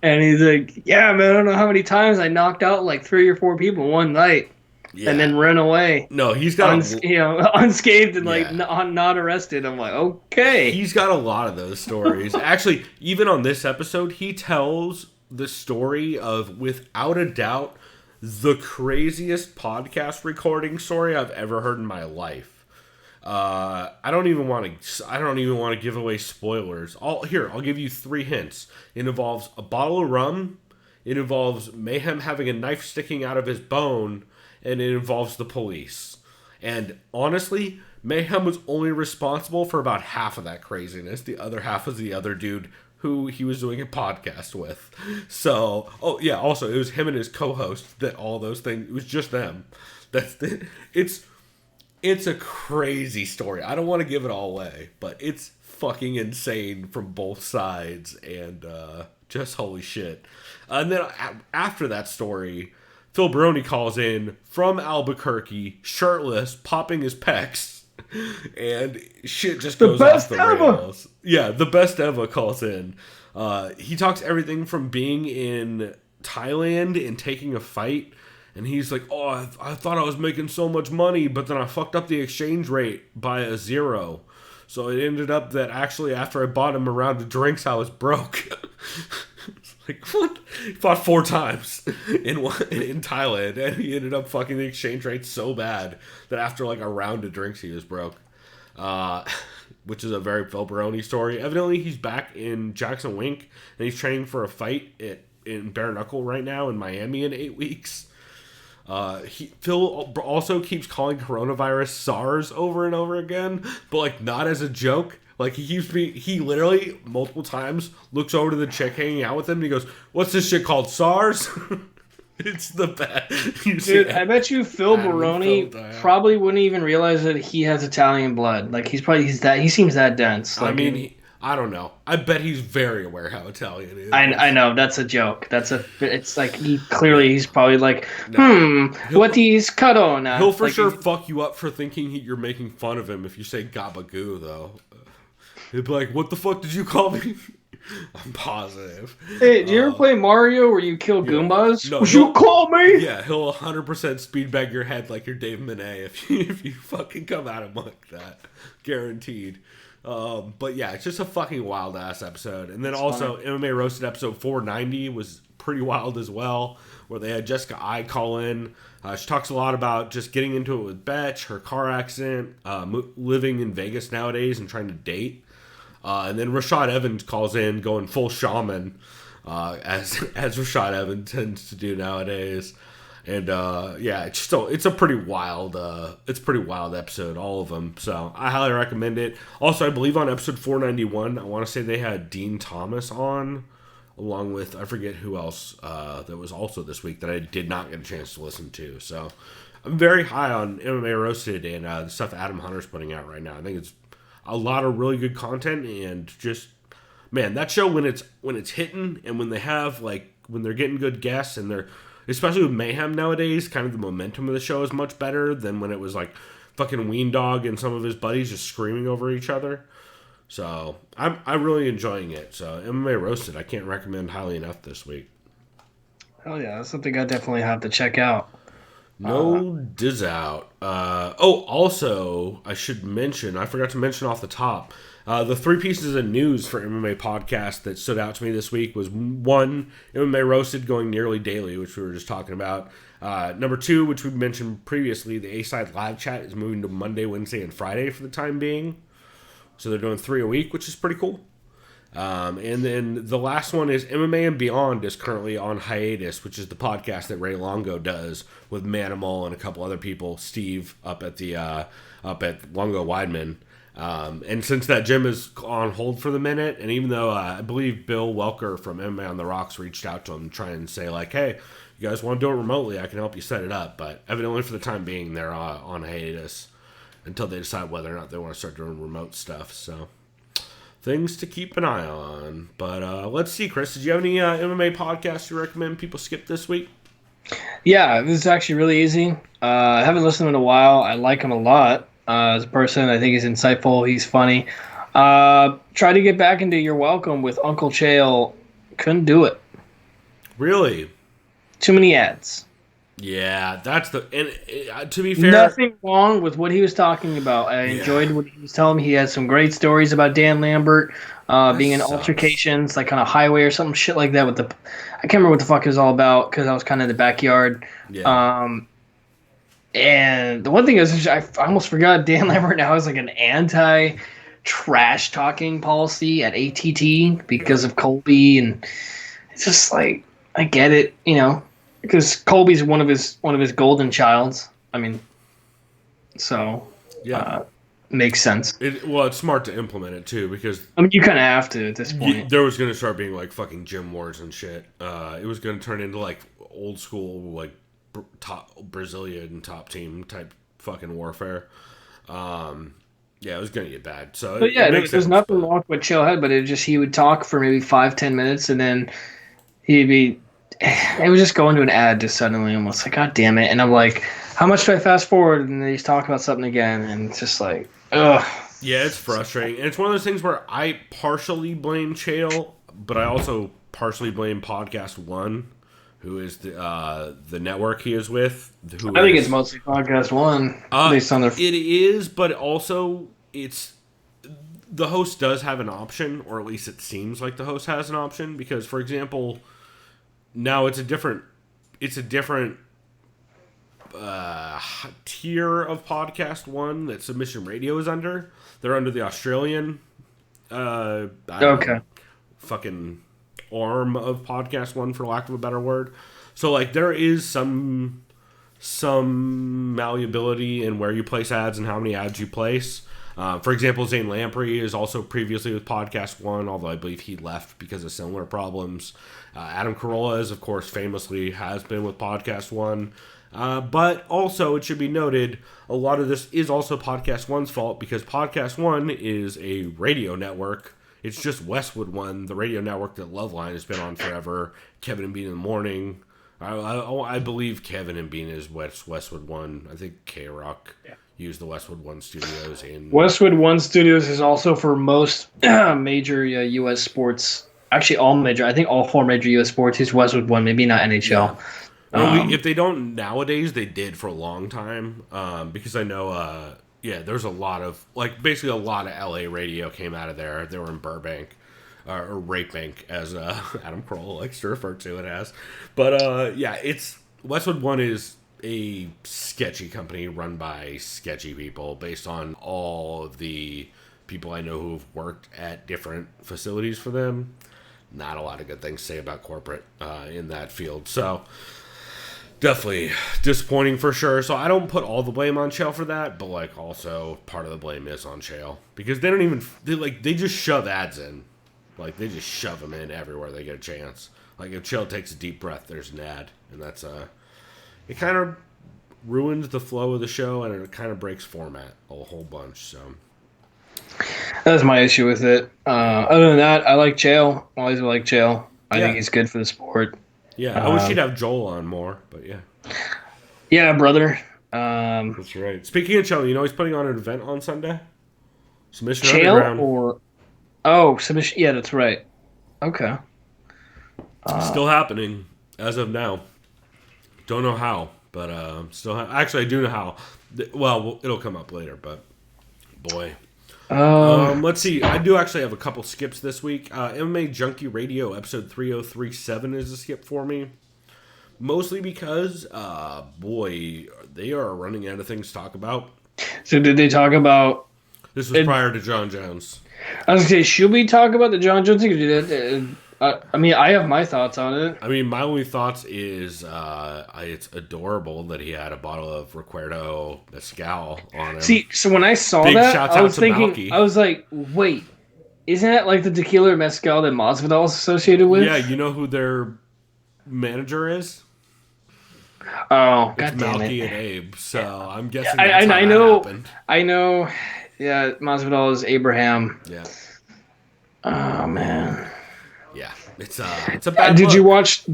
And he's like, "Yeah, man, I don't know how many times I knocked out like 3 or 4 people one night." Yeah. And then run away. No, he's got unscathed and like not arrested. I'm like, okay. He's got a lot of those stories. Actually, even on this episode, he tells the story of, without a doubt, the craziest podcast recording story I've ever heard in my life. I don't even want to give away spoilers. I'll give you 3 hints. It involves a bottle of rum. It involves Mayhem having a knife sticking out of his bone. And it involves the police. And honestly, Mayhem was only responsible for about half of that craziness. The other half was the other dude who he was doing a podcast with. So, also, it was him and his co-host that all those things, it was just them. It's a crazy story. I don't want to give it all away, but it's fucking insane from both sides. And just holy shit. And then after that story, Phil Baroni calls in from Albuquerque, shirtless, popping his pecs, and shit just goes off the rails. Yeah, the best ever calls in. He talks everything from being in Thailand and taking a fight, and he's like, "Oh, I thought I was making so much money, but then I fucked up the exchange rate by a 0. So it ended up that actually after I bought him a round of drinks, I was broke." Like, what? He fought 4 times in Thailand, and he ended up fucking the exchange rate so bad that after like a round of drinks, he was broke. Which is a very Phil Baroni story. Evidently, he's back in Jackson Wink, and he's training for a fight in bare knuckle right now in Miami in 8 weeks. Phil also keeps calling coronavirus SARS over and over again, but like not as a joke. Like he literally multiple times looks over to the chick hanging out with him and he goes, "What's this shit called, SARS?" It's the best. Dude, I bet you Phil Baroni probably wouldn't even realize that he has Italian blood. Like he seems that dense. Like, I mean, I don't know. I bet he's very aware how Italian is. I know that's a joke. It's like he's probably like, what is corona? He'll for like, sure fuck you up for thinking you're making fun of him if you say gabagoo though. He'd be like, "What the fuck did you call me?" I'm positive. Hey, do you ever play Mario where you kill Goombas? No, Would you call me? Yeah, he'll 100% speed bag your head like you're Dave Monet if you fucking come at him like that. Guaranteed. But yeah, it's just a fucking wild ass episode. And then also MMA Roasted episode 490 was pretty wild as well, where they had Jessica I call in. She talks a lot about just getting into it with Betch, her car accident, living in Vegas nowadays and trying to date. And then Rashad Evans calls in, going full shaman, as Rashad Evans tends to do nowadays. And yeah, it's a pretty wild episode, all of them. So I highly recommend it. Also, I believe on episode 491, I want to say they had Dean Thomas on, along with I forget who else that was also this week that I did not get a chance to listen to. So I'm very high on MMA Roasted and the stuff Adam Hunter's putting out right now. I think it's a lot of really good content, and just, man, that show when it's hitting and when they have when they're getting good guests and they're, especially with Mayhem nowadays, kind of the momentum of the show is much better than when it was like fucking Ween Dog and some of his buddies just screaming over each other. So I'm really enjoying it. So MMA Roasted, I can't recommend highly enough this week. Hell yeah, that's something I definitely have to check out. No diz out. Also, I forgot to mention off the top, the 3 pieces of news for MMA podcast that stood out to me this week was 1, MMA Roasted going nearly daily, which we were just talking about. Number 2, which we mentioned previously, the A-Side live chat is moving to Monday, Wednesday, and Friday for the time being. So they're doing 3 a week, which is pretty cool. And then the last one is MMA and Beyond is currently on hiatus, which is the podcast that Ray Longo does with Manimal and a couple other people, Steve up at Longo Weidman. And since that gym is on hold for the minute, and even though I believe Bill Welker from MMA on the Rocks reached out to him to try and say like, hey, you guys want to do it remotely, I can help you set it up. But evidently for the time being, they're on hiatus until they decide whether or not they want to start doing remote stuff. So things to keep an eye on. But let's see, Chris, did you have any MMA podcasts you recommend people skip this week? Yeah, this is actually really easy. I haven't listened to him in a while. I like him a lot as a person. I think he's insightful. He's funny. Try to get back into You're Welcome with Uncle Chael. Couldn't do it. Really? Too many ads. Yeah, that's to be fair, nothing wrong with what he was talking about. I enjoyed what he was telling me. He had some great stories about Dan Lambert being in altercations, like on a highway or some shit like that. I can't remember what the fuck it was all about because I was kind of in the backyard. Yeah. And the one thing is, I almost forgot Dan Lambert now has like an anti-trash talking policy at ATT because of Colby, and it's just like I get it, because Colby's one of his golden childs. I mean, so yeah, makes sense. It's smart to implement it too, because I mean you kind of have to at this point. There was going to start being like fucking gym wars and shit. It was going to turn into like old school like top Brazilian top team type fucking warfare. Yeah, it was going to get bad. So but there's nothing wrong with what Chael had, but he would talk for maybe 5-10 minutes and then he'd be. It was just going to an ad just suddenly. I'm like, God damn it. And I'm like, how much do I fast forward? And then he's talking about something again. And it's just like, ugh. Yeah, it's frustrating. And it's one of those things where I partially blame Chael, but I also partially blame Podcast One, who is the network he is with. I think it's mostly Podcast One. Based on their... It is, but also the host does have an option, or at least it seems like the host has an option. Because, for example... Now it's a different tier of Podcast One that Submission Radio is under. They're under the Australian fucking arm of Podcast One, for lack of a better word. So like there is some some malleability in where you place ads and how many ads you place. For example, Zane Lamprey is also previously with Podcast One, although I believe he left because of similar problems. Adam Carolla is, of course, famously has been with Podcast One. But also, it should be noted, a lot of this is also Podcast One's fault because Podcast One is a radio network. It's just Westwood One, the radio network that Loveline has been on forever. Kevin and Bean in the morning. I believe Kevin and Bean is Westwood One. I think K-Rock used the Westwood One studios. Westwood One studios is also for most major U.S. sports. Actually, all major. I think all 4 major U.S. sports is Westwood One. Maybe not NHL. Yeah. If they don't nowadays, they did for a long time. Because I know, there's a lot of, basically a lot of LA radio came out of there. They were in Burbank, or Rape Bank, as Adam Kroll likes to refer to it as. But, it's, Westwood One is a sketchy company run by sketchy people based on all of the people I know who've worked at different facilities for them. Not a lot of good things to say about corporate in that field. So, definitely disappointing for sure. So I don't put all the blame on Chael for that, but also part of the blame is on Chael because they don't even they just shove ads in, they just shove them in everywhere they get a chance. If Chael takes a deep breath, there's an ad, and that's it kind of ruins the flow of the show and it kind of breaks format a whole bunch. So that's my issue with it. Other than that, I like Chael. Always like Chael. I think he's good for the sport. Yeah, I wish you'd have Joel on more, but yeah. Yeah, brother. That's right. Speaking of Chael, he's putting on an event on Sunday? Submission Chael Underground. Submission. Yeah, that's right. Okay. Still happening as of now. Don't know how, but still. Actually, I do know how. Well, it'll come up later, but boy. Let's see. I do actually have a couple skips this week. MMA Junkie Radio episode 3037 is a skip for me. Mostly because, they are running out of things to talk about. So did they talk about... This was prior to John Jones. I was going to say, should we talk about the John Jones thing? I have my thoughts on it. My only thoughts is it's adorable that he had a bottle of Recuerdo Mezcal on him. See, so when I saw that, I was thinking, Malky. I was like, wait, isn't that like the tequila mezcal that Masvidal is associated with? Yeah, you know who their manager is? Oh, it's God damn Malky it. and Abe, so I'm guessing that's how that happened. I know, yeah, Masvidal is Abraham. Yeah. Oh, man. Yeah, it's a bad Did look. you watch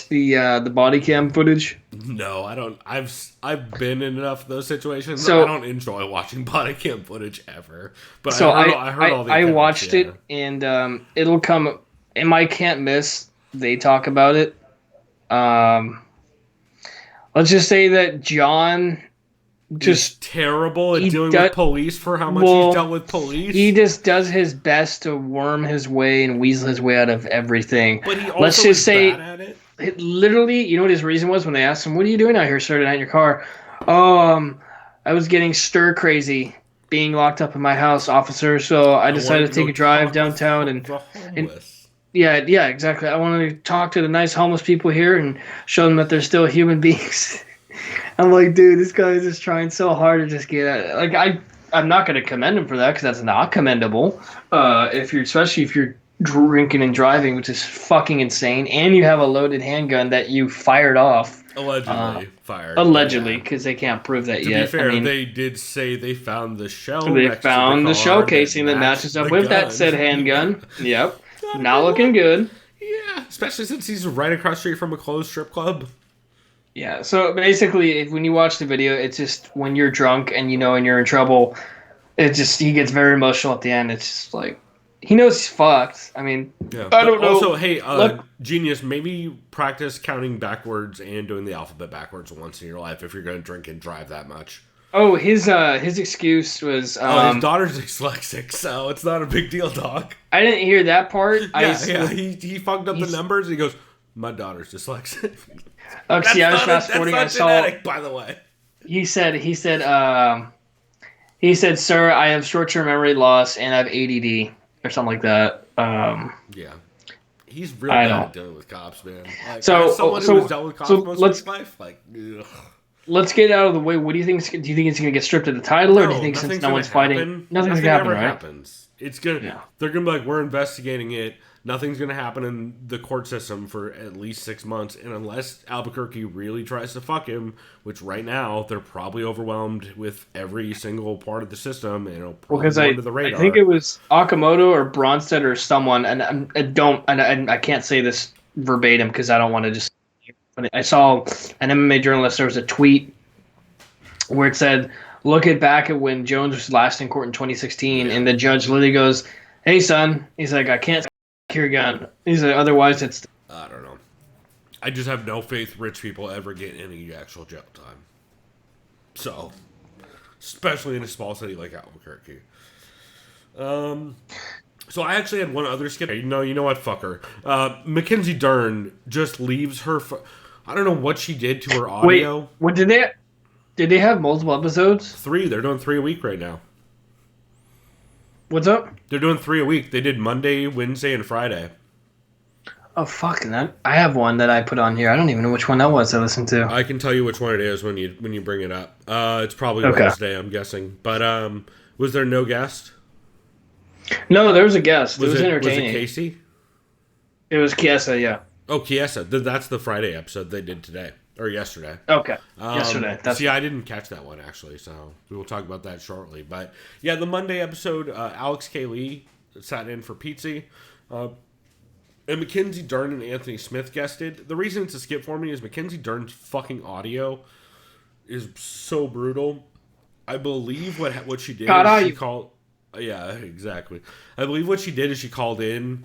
the body cam footage? No, I don't. I've been in enough of those situations. So, I don't enjoy watching body cam footage ever. But so I heard all the accounts, watched it, and it'll come in my can't miss. They talk about it. Let's just say that John just terrible at dealing with police for how much he's dealt with police. He just does his best to worm his way and weasel his way out of everything. But he also is bad at it. Literally, you know what his reason was when they asked him, "What are you doing out here, sir, tonight in your car?" I was getting stir crazy being locked up in my house, officer. So I decided to take a drive downtown and yeah, exactly. I wanted to talk to the nice homeless people here and show them that they're still human beings. I'm like, dude, this guy is just trying so hard to just get at it. I'm not going to commend him for that because that's not commendable. Especially if you're drinking and driving, which is fucking insane, and you have a loaded handgun that you fired off. Allegedly, because they can't prove that yet. To be fair, they did say they found the shell. They found the shell casing that matches up with that said handgun. Yep. Not looking good. Yeah, especially since he's right across the street from a closed strip club. Yeah, so basically, when you watch the video, it's just when you're drunk and and you're in trouble, he gets very emotional at the end. It's just like, he knows he's fucked. I don't know. Also, hey, genius, maybe practice counting backwards and doing the alphabet backwards once in your life if you're going to drink and drive that much. Oh, his excuse was... his daughter's dyslexic, so it's not a big deal, dog. I didn't hear that part. He fucked up the numbers, and he goes, my daughter's dyslexic. Oh, see, I was fast-forwarding. That's not genetic, by the way. He said, sir, I have short-term memory loss, and I have ADD, or something like that. Yeah. He's really bad at dealing with cops, man. Someone who's dealt with cops most of his life, ugh. let's get out of the way. What do you think? Do you think it's going to get stripped of the title, or do you think since no one's fighting, nothing's going to happen, right? Happens. It's gonna. Yeah. They're gonna be like, we're investigating it. Nothing's gonna happen in the court system for at least 6 months, and unless Albuquerque really tries to fuck him, which right now they're probably overwhelmed with every single part of the system, and it'll probably go under the radar. I think it was Okamoto or Bronstedt or someone, and I can't say this verbatim because I don't want to just. I saw an MMA journalist. There was a tweet where it said, "Look back at when Jones was last in court in 2016," and the judge literally goes, "Hey, son," he's like, "I can't your gun." He's like, "Otherwise, it's." I don't know. I just have no faith rich people ever get any actual jail time. So, especially in a small city like Albuquerque. So I actually had one other skip. You know what? Fuck her. Mackenzie Dern just leaves her. I don't know what she did to her audio. Wait, what did they? Did they have multiple episodes? 3. They're doing 3 a week right now. What's up? They're doing 3 a week. They did Monday, Wednesday, and Friday. Oh, fucking that! I have one that I put on here. I don't even know which one that was I listened to. I can tell you which one it is when you bring it up. It's probably Wednesday, I'm guessing. But was there no guest? No, there was a guest. It was entertaining. Was it Casey? It was Kiesa, yeah. Oh, Kiesa. That's the Friday episode they did today. Or yesterday. Okay. Yesterday. I didn't catch that one, actually, so we will talk about that shortly. But, yeah, the Monday episode, Alex K. Lee sat in for Pizzi. And Mackenzie Dern and Anthony Smith guested. The reason it's a skip for me is Mackenzie Dern's fucking audio is so brutal. I believe what she did is she called... Yeah, exactly. I believe what she did is she called in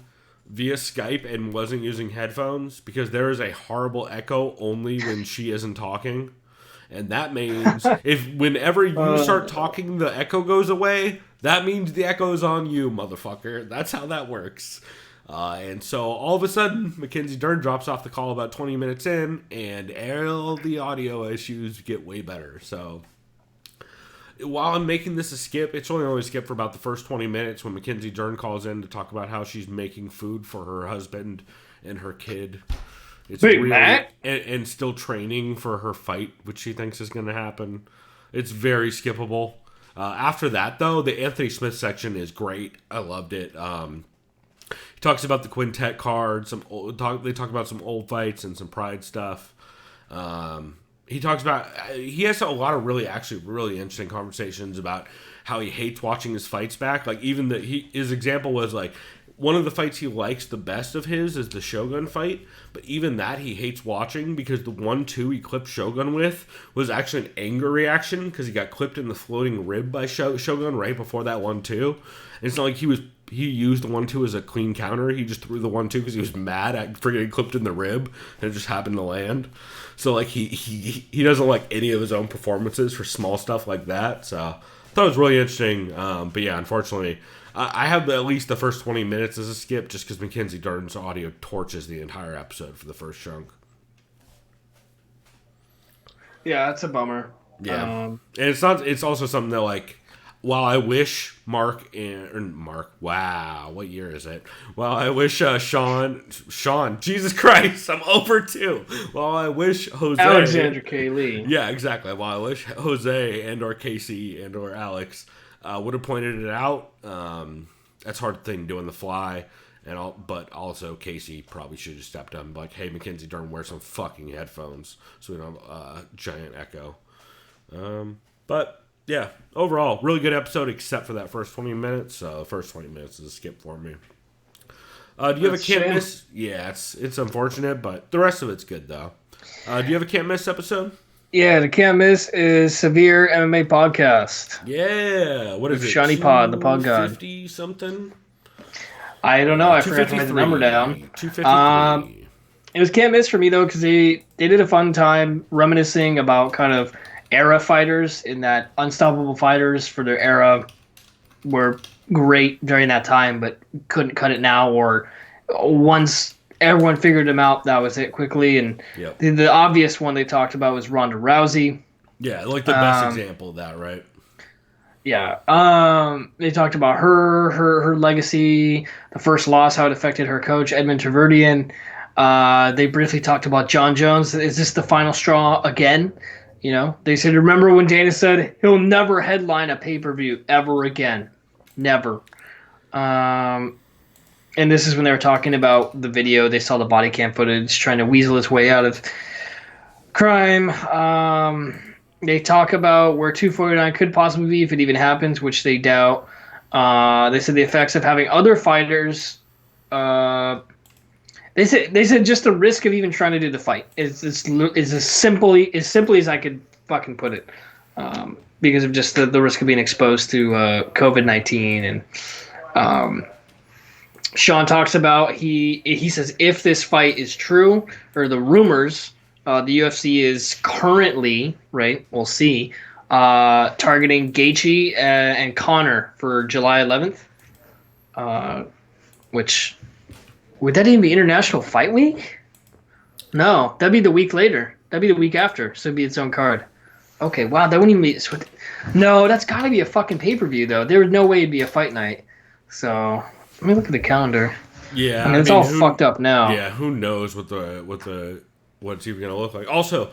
via Skype and wasn't using headphones because there is a horrible echo only when she isn't talking. And that means whenever you start talking, the echo goes away, that means the echo is on you, motherfucker. That's how that works. And so all of a sudden, Mackenzie Dern drops off the call about 20 minutes in, and all the audio issues get way better. So while I'm making this a skip, it's only a skip for about the first 20 minutes when Mackenzie Dern calls in to talk about how she's making food for her husband and her kid. It's Matt? And still training for her fight, which she thinks is going to happen. It's very skippable. After that, though, the Anthony Smith section is great. I loved it. He talks about the quintet card. They talk about some old fights and some Pride stuff. He talks about, he has a lot of really interesting conversations about how he hates watching his fights back. Like even his example was like, one of the fights he likes the best of his is the Shogun fight, but even that he hates watching because the 1-2 he clipped Shogun with was actually an anger reaction because he got clipped in the floating rib by Shogun right before that 1-2. And it's not like he used the 1-2 as a clean counter. He just threw the 1-2 because he was mad at for getting clipped in the rib, and it just happened to land. So like he doesn't like any of his own performances for small stuff like that. So I thought it was really interesting. But yeah, unfortunately, I have at least the first 20 minutes as a skip just because Mackenzie Dern's audio torches the entire episode for the first chunk. Yeah, that's a bummer. Yeah, and it's also something that like, while I wish Mark, wow, what year is it? Well, I wish Sean, Jesus Christ, I'm over 2. Well, I wish Jose, Alexander K. Lee. Yeah, exactly. Well, I wish Jose and or Casey and or Alex would have pointed it out. That's a hard thing to do on the fly, but also Casey probably should have stepped up and be like, hey, Mackenzie Dern, wear some fucking headphones so we don't have a giant echo. But yeah, overall, really good episode except for that first 20 minutes. The first 20 minutes is a skip for me. Do you have a can't miss? Yeah, it's unfortunate, but the rest of it's good though. Do you have a can't miss episode? Yeah, the can't miss is Severe MMA Podcast. Yeah, what is it? Shiny Pod, the pod god. 50 something. I don't know. I forgot to write the number down. 253. It was can't miss for me though because they did a fun time reminiscing about kind of era fighters in that unstoppable fighters for their era were great during that time, but couldn't cut it now. Or once everyone figured them out, that was it quickly. And the obvious one they talked about was Ronda Rousey. Yeah, like the best example of that, right? Yeah. They talked about her legacy, the first loss, how it affected her coach, Edmund Taverdian. They briefly talked about John Jones. Is this the final straw again? You know, they said, remember when Dana said he'll never headline a pay-per-view ever again? Never. And this is when they were talking about the video. They saw the body cam footage, trying to weasel his way out of crime. They talk about where 249 could possibly be if it even happens, which they doubt. They said the effects of having other fighters. They said just the risk of even trying to do the fight is as simply as I could fucking put it, because of just the risk of being exposed to COVID-19. And Sean talks about he says if this fight is true or the rumors, the UFC is currently, right, we'll see, targeting Gaethje and Conor for July 11th, which. Would that even be International Fight Week? No, that'd be the week later. That'd be the week after, so it'd be its own card. Okay, wow, that wouldn't even be... No, that's got to be a fucking pay-per-view, though. There would no way it'd be a fight night. So, let me look at the calendar. Yeah, I mean, it's all fucked up now. Yeah, who knows what's even going to look like. Also,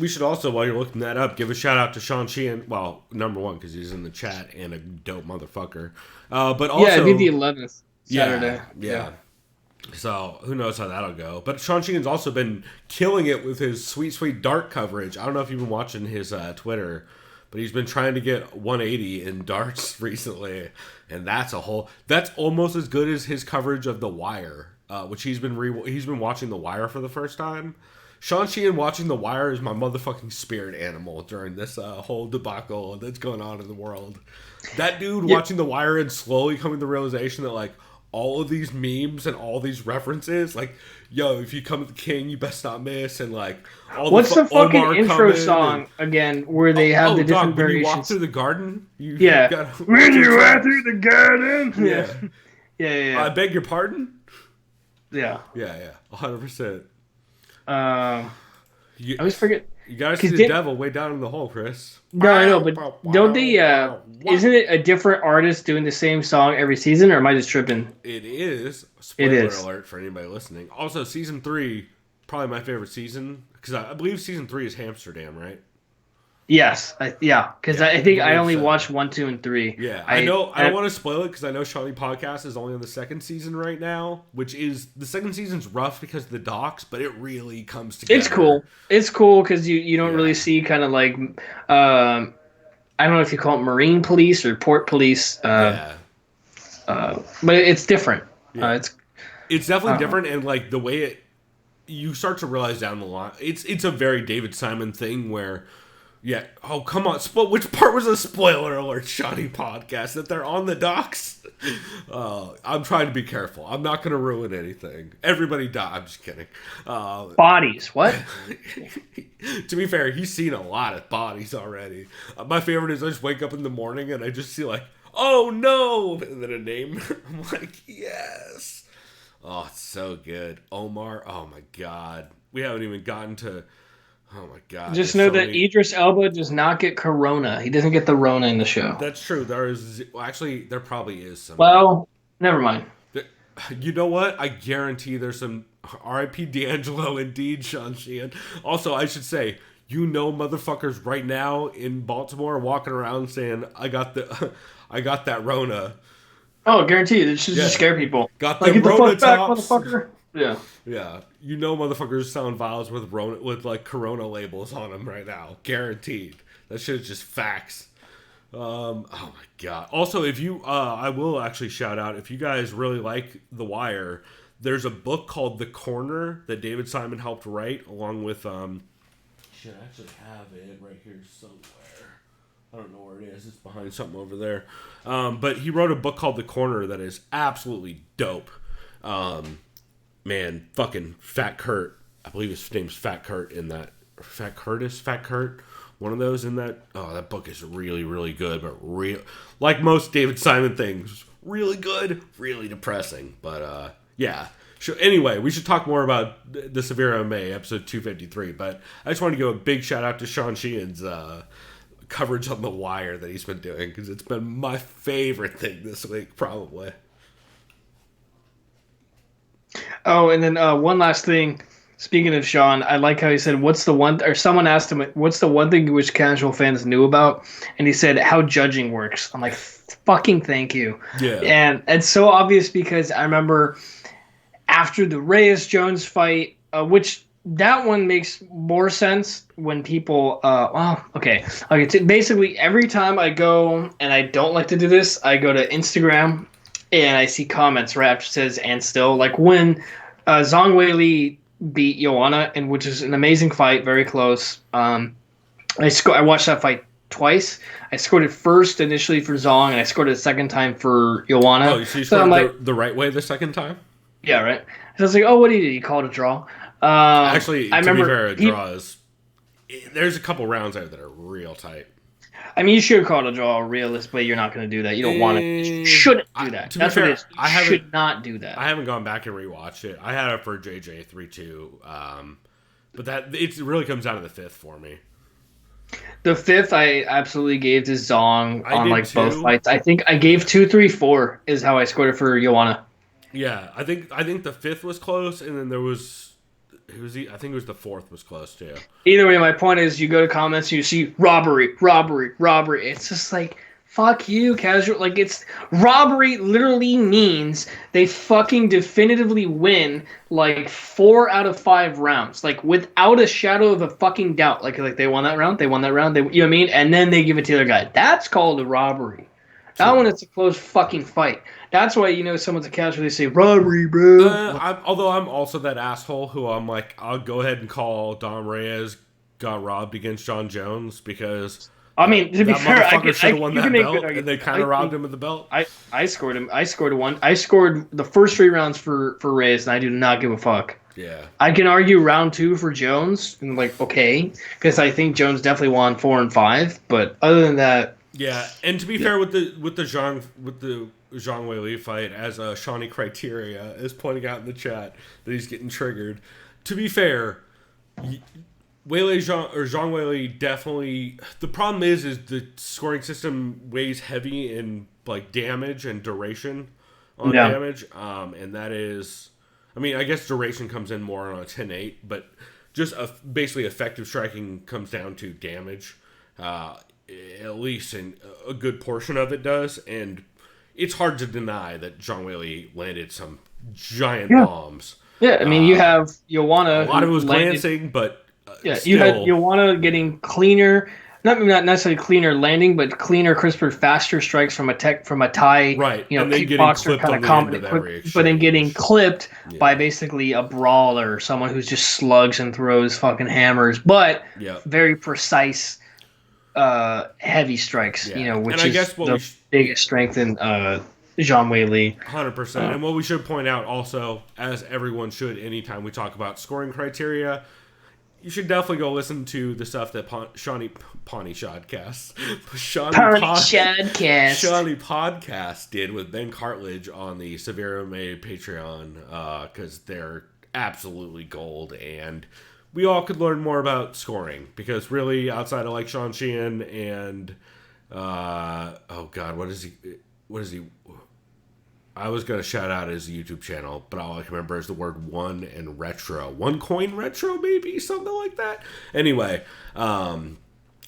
we should also, while you're looking that up, give a shout-out to Sean Sheehan. Well, number one, because he's in the chat and a dope motherfucker. But also... Yeah, it'd be the 11th, Saturday. Yeah. So, who knows how that'll go. But Sean Sheehan's also been killing it with his sweet, sweet dart coverage. I don't know if you've been watching his Twitter, but he's been trying to get 180 in darts recently. And that's almost as good as his coverage of The Wire, which he's been watching The Wire for the first time. Sean Sheehan watching The Wire is my motherfucking spirit animal during this whole debacle that's going on in the world. That dude watching The Wire and slowly coming to the realization that, like, all of these memes and all these references, like, yo, if you come to the king, you best not miss, and like, what's the fucking Omar intro song again, where they have the different when variations? you walk through the garden, when you walk through the garden, yeah. I beg your pardon. Yeah, 100%. I always forget. You gotta see the devil way down in the hole, Chris. No, I know, but don't they? Isn't it a different artist doing the same song every season, or am I just tripping? It is. Spoiler alert for anybody listening. Also, season 3, probably my favorite season, because I believe season 3 is Amsterdam, right? Yes, because I think I only watched 1, 2, and 3. Yeah, I know. I don't want to spoil it because I know Shawnee Podcast is only on the second season right now, which is the second season's rough because of the docs, but it really comes together. It's cool. It's cool because you don't really see kind of like I don't know if you call it marine police or port police. But it's different. Yeah. It's definitely different, and like the way you start to realize down the line, it's a very David Simon thing where. Yeah. Oh, come on. Which part was a spoiler alert, Shawnee Podcast? That they're on the docks? I'm trying to be careful. I'm not going to ruin anything. Everybody died. I'm just kidding. Bodies. What? To be fair, he's seen a lot of bodies already. My favorite is I just wake up in the morning and I just see like, oh no! And then a name. I'm like, yes. Oh, it's so good. Omar. Oh my God. We haven't even gotten to... Oh my God! Just know that Idris Elba does not get corona. He doesn't get the Rona in the show. That's true. There probably is some. Well, never mind. You know what? I guarantee there's some R.I.P. D'Angelo indeed, Sean Sheehan. Also, I should say, motherfuckers right now in Baltimore are walking around saying, "I got that Rona." Oh, guaranteed. It should just scare people. Got the Rona tops. Motherfucker. Yeah. Yeah. Motherfuckers selling vials with like Corona labels on them right now. Guaranteed. That shit is just facts. Oh my God. Also, if you, I will actually shout out, if you guys really like The Wire, there's a book called The Corner that David Simon helped write along with, should actually have it right here somewhere. I don't know where it is. It's behind something over there. But he wrote a book called The Corner that is absolutely dope. Man, fucking Fat Kurt. I believe his name's Fat Kurt in that. Fat Kurt. One of those in that. Oh, that book is really, really good, but like most David Simon things, really good, really depressing. But yeah. Anyway, we should talk more about the Severe MMA episode 253. But I just want to give a big shout out to Sean Sheehan's coverage on The Wire that he's been doing because it's been my favorite thing this week, probably. Oh, and then one last thing. Speaking of Sean, I like how he said, "What's the one?" Or someone asked him, "What's the one thing which casual fans knew about?" And he said, "How judging works." I'm like, "Fucking thank you." Yeah. And it's so obvious because I remember after the Reyes Jones fight, which that one makes more sense when people. Basically, every time I go, and I don't like to do this, I go to Instagram and I see comments right after it says "and still," like when Zhang Weili beat Joanna, and which is an amazing fight, very close. I watched that fight twice. I scored it first initially for Zong, and I scored it a second time for Joanna. Oh, so you So scored I'm like, the right way the second time? yeah, right. So I was like, oh, what did he call it a draw? Actually, I to be remember fair, a draw is... There's a couple rounds there that are real tight. I mean, you should call it a draw. Realistically, you're not going to do that. You don't want to. You shouldn't do that. That's what it is. You should not do that. I haven't gone back and rewatched it. I had it for JJ 3-2. But it really comes out of the fifth for me. The fifth, I absolutely gave to Zong on like too. both fights. I think I gave 2, 3, 4 is how I scored it for Joanna. Yeah, I think the fifth was close, and then there was... I think it was the fourth was close too. Either way, my point is, you go to comments, you see robbery, robbery, robbery. It's just like, fuck you, casual. Like, it's robbery literally means they fucking definitively win like 4 out of 5 rounds, like without a shadow of a fucking doubt. Like they won that round, they won that round. You know what I mean? And then they give it to the other guy. That's called a robbery. That one, it's a close fucking fight. That's why, someone's a casual, they say, robbery, bro. Although I'm also that asshole who I'm like, I'll go ahead and call Dom Reyes got robbed against John Jones because... I mean, to be fair, I should have won that belt, and they kind of robbed him of the belt. I scored him. I scored one. I scored the first 3 rounds for Reyes, and I do not give a fuck. Yeah. I can argue round 2 for Jones, and like, okay, because I think Jones definitely won 4 and 5, but other than that... Yeah, and to be fair, with the Zhang Weili fight, as Shawnee Criteria is pointing out in the chat that he's getting triggered. To be fair, Zhang Weili definitely. The problem is the scoring system weighs heavy in like damage and duration on damage, and that is. I mean, I guess duration comes in more on a 10-8, but just basically effective striking comes down to damage. At least in a good portion of it does, and it's hard to deny that Zhang Weili landed some giant bombs. Yeah, I mean, you have Joanna. A lot of it was glancing, but still. You had Joanna getting cleaner, not necessarily cleaner landing, but cleaner, crisper, faster strikes from a Thai, right? And then kickboxer kind of combination, but then getting clipped by basically a brawler, someone who's just slugs and throws fucking hammers, but very precise. Heavy strikes, which is the biggest strength in Zhang Weili. 100%. And what we should point out also, as everyone should anytime we talk about scoring criteria, you should definitely go listen to the stuff that Shawnee Podcast did with Ben Cartledge on the Severe MMA Patreon, because they're absolutely gold, and we all could learn more about scoring, because really, outside of like Sean Sheehan and oh god, what is he? I was gonna shout out his YouTube channel, but all I can remember is the word one and retro. One coin retro, maybe something like that. Anyway, Ben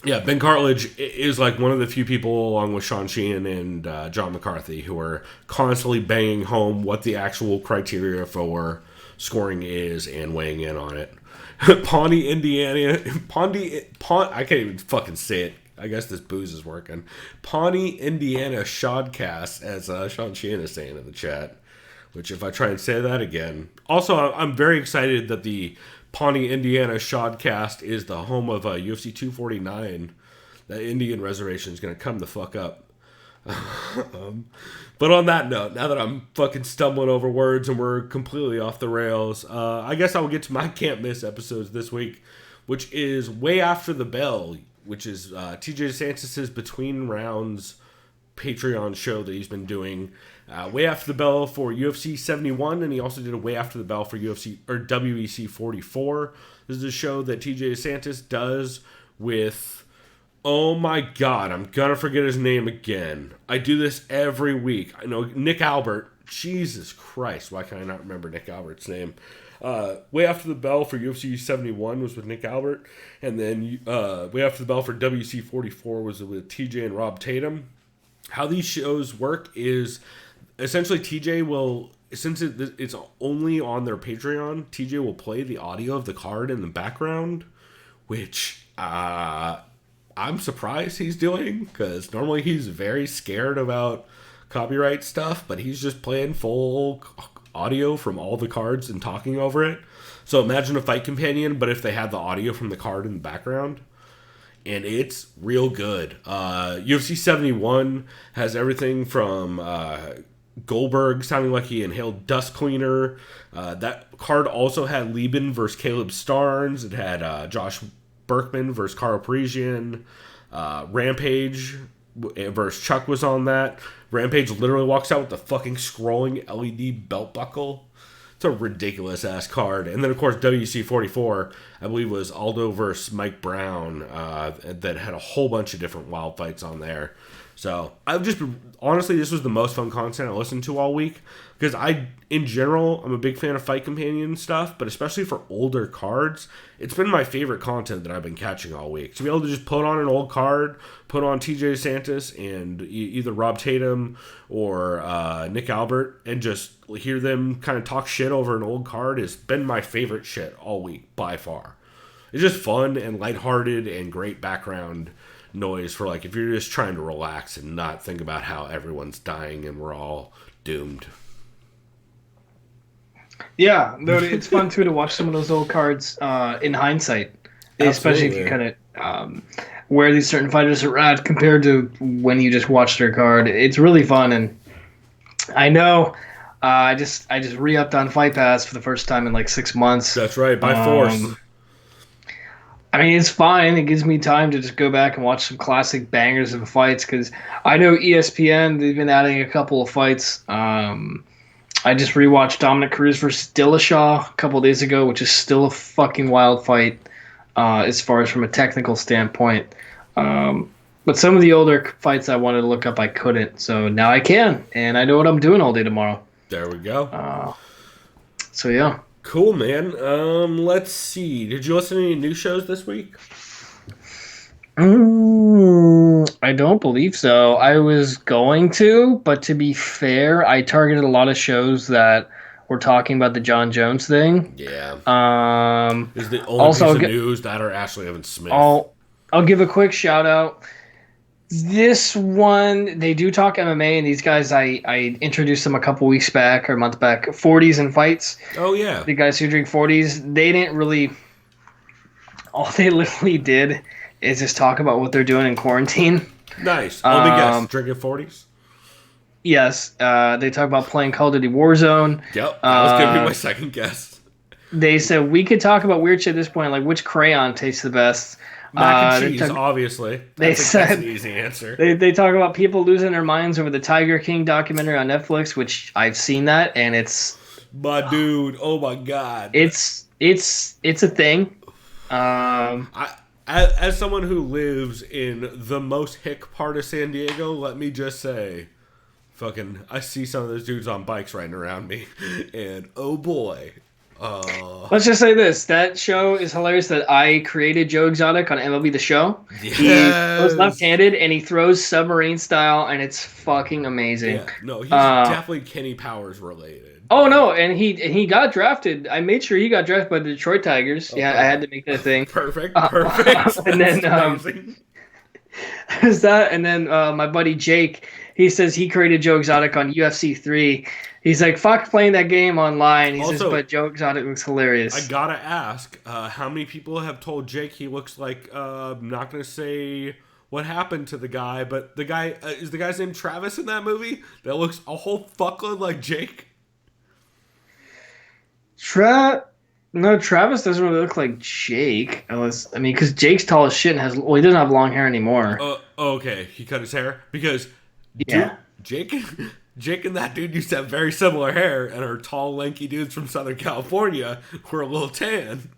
Cartledge is like one of the few people, along with Sean Sheehan and John McCarthy, who are constantly banging home what the actual criteria for scoring is and weighing in on it. Pawnee, Indiana. I can't even fucking say it. I guess this booze is working. Pawnee, Indiana Shodcast, as Sean Sheehan is saying in the chat. Which, if I try and say that again. Also, I'm very excited that the Pawnee, Indiana Shodcast is the home of UFC 249. That Indian reservation is going to come the fuck up. But on that note, now that I'm fucking stumbling over words and we're completely off the rails, I guess I will get to my can't miss episodes this week, which is Way After the Bell, which is TJ DeSantis' Between Rounds Patreon show that he's been doing. Way After the Bell for UFC 71, and he also did a Way After the Bell for WEC 44. This is a show that TJ DeSantis does with Oh my god, I'm gonna forget his name again. I do this every week. I know Nick Albert. Jesus Christ, why can I not remember Nick Albert's name? Way After the Bell for UFC 71 was with Nick Albert, and then Way After the Bell for WC 44 was with TJ and Rob Tatum. How these shows work is essentially TJ will, since it's only on their Patreon, TJ will play the audio of the card in the background, which I'm surprised he's doing, because normally he's very scared about copyright stuff, but he's just playing full audio from all the cards and talking over it. So imagine a Fight Companion, but if they had the audio from the card in the background. And it's real good. UFC 71 has everything from Goldberg sounding like he inhaled dust cleaner. That card also had Lieben versus Caleb Starnes. It had Josh Berkman versus Carl Parisian. Rampage versus Chuck was on that. Rampage literally walks out with the fucking scrolling LED belt buckle. It's a ridiculous ass card. And then of course WC 44, I believe, was Aldo versus Mike Brown, that had a whole bunch of different wild fights on there. So I've just been, honestly, this was the most fun content I listened to all week, because in general, I'm a big fan of Fight Companion stuff, but especially for older cards, it's been my favorite content that I've been catching all week. To be able to just put on an old card, put on TJ Santos and either Rob Tatum or Nick Albert, and just hear them kind of talk shit over an old card has been my favorite shit all week by far. It's just fun and lighthearted and great background noise for, like, if you're just trying to relax and not think about how everyone's dying and we're all doomed. Yeah, no, it's fun too to watch some of those old cards in hindsight, especially if you kind of where these certain fighters are at compared to when you just watch their card. It's really fun, and I know I just re-upped on Fight Pass for the first time in like 6 months. That's right, by force. I mean, it's fine. It gives me time to just go back and watch some classic bangers of fights, because I know ESPN, they've been adding a couple of fights. I just rewatched Dominic Cruz versus Dillashaw a couple of days ago, which is still a fucking wild fight as far as from a technical standpoint. But some of the older fights I wanted to look up, I couldn't. So now I can, and I know what I'm doing all day tomorrow. There we go. So, yeah. Cool, man. Let's see. Did you listen to any new shows this week? I don't believe so. I was going to, but to be fair, I targeted a lot of shows that were talking about the John Jones thing. Yeah. Is the only piece of news that or Ashley Evans Smith? I'll give a quick shout out. This one, they do talk MMA, and these guys, I introduced them a couple weeks back or a month back. 40s and Fights. Oh, yeah. The guys who drink 40s, they didn't really. All they literally did is just talk about what they're doing in quarantine. Nice. Let me guess. Drinking 40s? Yes. They talk about playing Call of Duty Warzone. Yep. That was going to be my second guess. They said we could talk about weird shit at this point, like which crayon tastes the best. Mac and cheese, obviously. That's an easy answer. They talk about people losing their minds over the Tiger King documentary on Netflix, which I've seen that, and it's my dude. Oh my god, it's a thing. As someone who lives in the most hick part of San Diego, let me just say, fucking, I see some of those dudes on bikes riding around me, and oh boy. Let's just say this. That show is hilarious that I created Joe Exotic on MLB The Show. Yes. He goes left-handed, and he throws submarine style, and it's fucking amazing. Yeah. No, he's definitely Kenny Powers related. Oh, no, and he got drafted. I made sure he got drafted by the Detroit Tigers. Okay. Yeah, I had to make that thing. Perfect. And then there's that, and then my buddy Jake, he says he created Joe Exotic on UFC 3. He's like, fuck playing that game online. He says, but Joe Exotic looks hilarious. I gotta ask, how many people have told Jake he looks like, I'm not gonna say what happened to the guy, but the guy, is the guy's name Travis in that movie? That looks a whole fuckload like Jake? No, Travis doesn't really look like Jake. Because Jake's tall as shit and he doesn't have long hair anymore. Okay, he cut his hair? Because, dude, Jake and that dude used to have very similar hair, and are tall, lanky dudes from Southern California who are a little tan.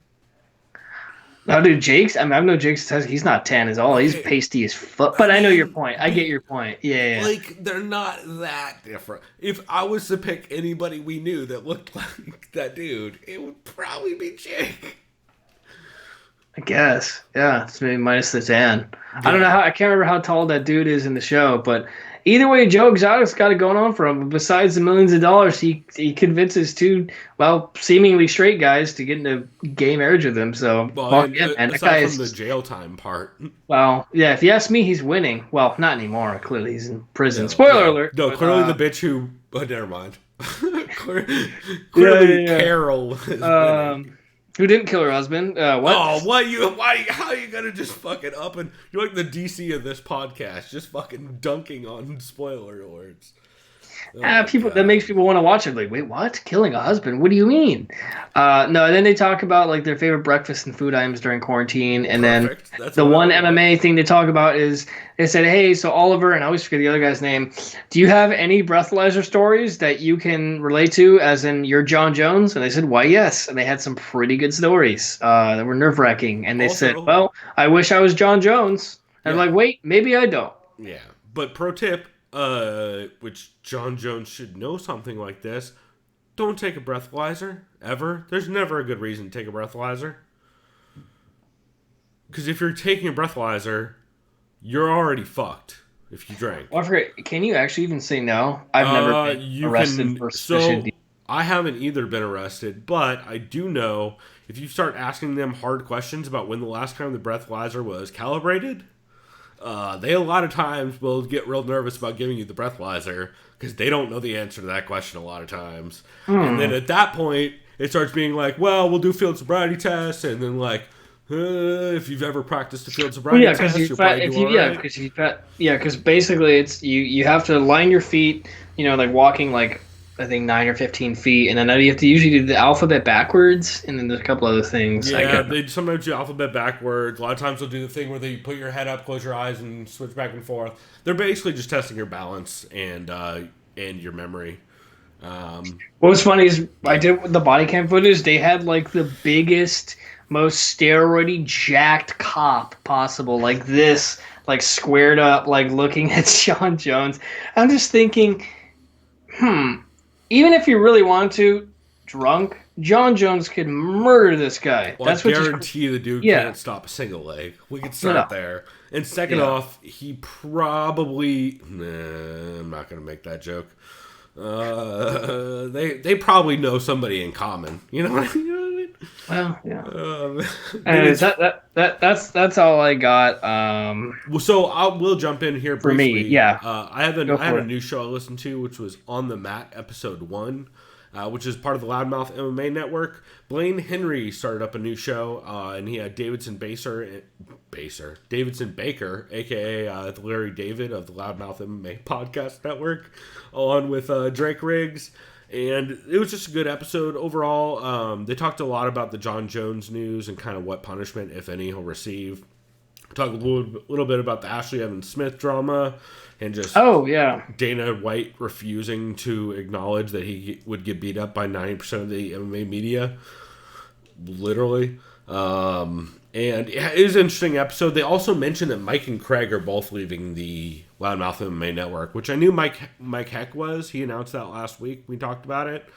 No, dude, Jake's. I mean, I know Jake's. He's not tan at all. He's Okay. pasty as fuck. But I know your point. I get your point. Yeah. Like, they're not that different. If I was to pick anybody we knew that looked like that dude, it would probably be Jake. I guess. Yeah, it's maybe minus the tan. I don't know how. I can't remember how tall that dude is in the show, but either way, Joe Exotic's got it going on for him. Besides the millions of dollars, he convinces two, well, seemingly straight guys to get into gay marriage with him. So, Well, yeah, man, that aside guy from is. the jail time part. Well, yeah. If you ask me, he's winning. Well, not anymore. Clearly, he's in prison. Spoiler alert. No, but, clearly the bitch who. Oh, never mind. Clearly, Yeah. Carol is winning. Who didn't kill her husband? What? Oh, how are you gonna just fucking up and you're like the DC of this podcast, just fucking dunking on spoiler alerts. Oh People God. that makes people want to watch it. Like, wait, what? Killing a husband? What do you mean? No. And then they talk about like their favorite breakfast and food items during quarantine. And Perfect. then That's the what one I want. MMA thing they talk about is they said, hey, so Oliver, and I always forget the other guy's name. Do you have any breathalyzer stories that you can relate to, as in you're John Jones? And they said, why, yes. And they had some pretty good stories that were nerve wracking. And they said, Also- well, I wish I was John Jones. And Yeah. I'm like, wait, maybe I don't. Yeah, but pro tip, which John Jones should know something like this: don't take a breathalyzer ever. There's never a good reason to take a breathalyzer. Because if you're taking a breathalyzer, you're already fucked if you drank. Well, I forget. Can you actually even say no? I've never been arrested for suspicion. So I haven't either been arrested, but I do know if you start asking them hard questions about when the last time the breathalyzer was calibrated, they a lot of times will get real nervous about giving you the breathalyzer because they don't know the answer to that question a lot of times. And then at that point, it starts being like, well, we'll do field sobriety tests, and then like, if you've ever practiced a field sobriety test, you'll probably do all right. Because basically it's you have to line your feet, like walking like I think 9 or 15 feet, and then you have to usually do the alphabet backwards, and then there's a couple other things. Yeah, they sometimes do alphabet backwards. A lot of times they'll do the thing where they put your head up, close your eyes, and switch back and forth. They're basically just testing your balance and your memory. What was funny is I did with the body cam footage. They had like the biggest, most steroidy jacked cop possible, like this, like squared up, like looking at Sean Jones. I'm just thinking, even if you really want to, drunk, John Jones could murder this guy. Well, That's I what guarantee the dude can't stop a single leg. We could start there. And second off, he probably... Nah, I'm not going to make that joke. They probably know somebody in common. You know what I mean? Well, yeah. Anyways, that's all I got. Well, so we'll jump in here For briefly. me, yeah. I have a new show I listened to, which was On the Mat, episode 1, which is part of the Loudmouth MMA network. Blaine Henry started up a new show, and he had Davidson Baker, aka the Larry David of the Loudmouth MMA podcast network, on with Drake Riggs. And it was just a good episode overall. They talked a lot about the John Jones news and kind of what punishment, if any, he'll receive. Talk a little bit about the Ashley Evans Smith drama and just Dana White refusing to acknowledge that he would get beat up by 90% of the MMA media. Literally. And yeah, it was an interesting episode. They also mentioned that Mike and Craig are both leaving the Loudmouth MMA network, which I knew Mike Heck was. He announced that last week. We talked about it.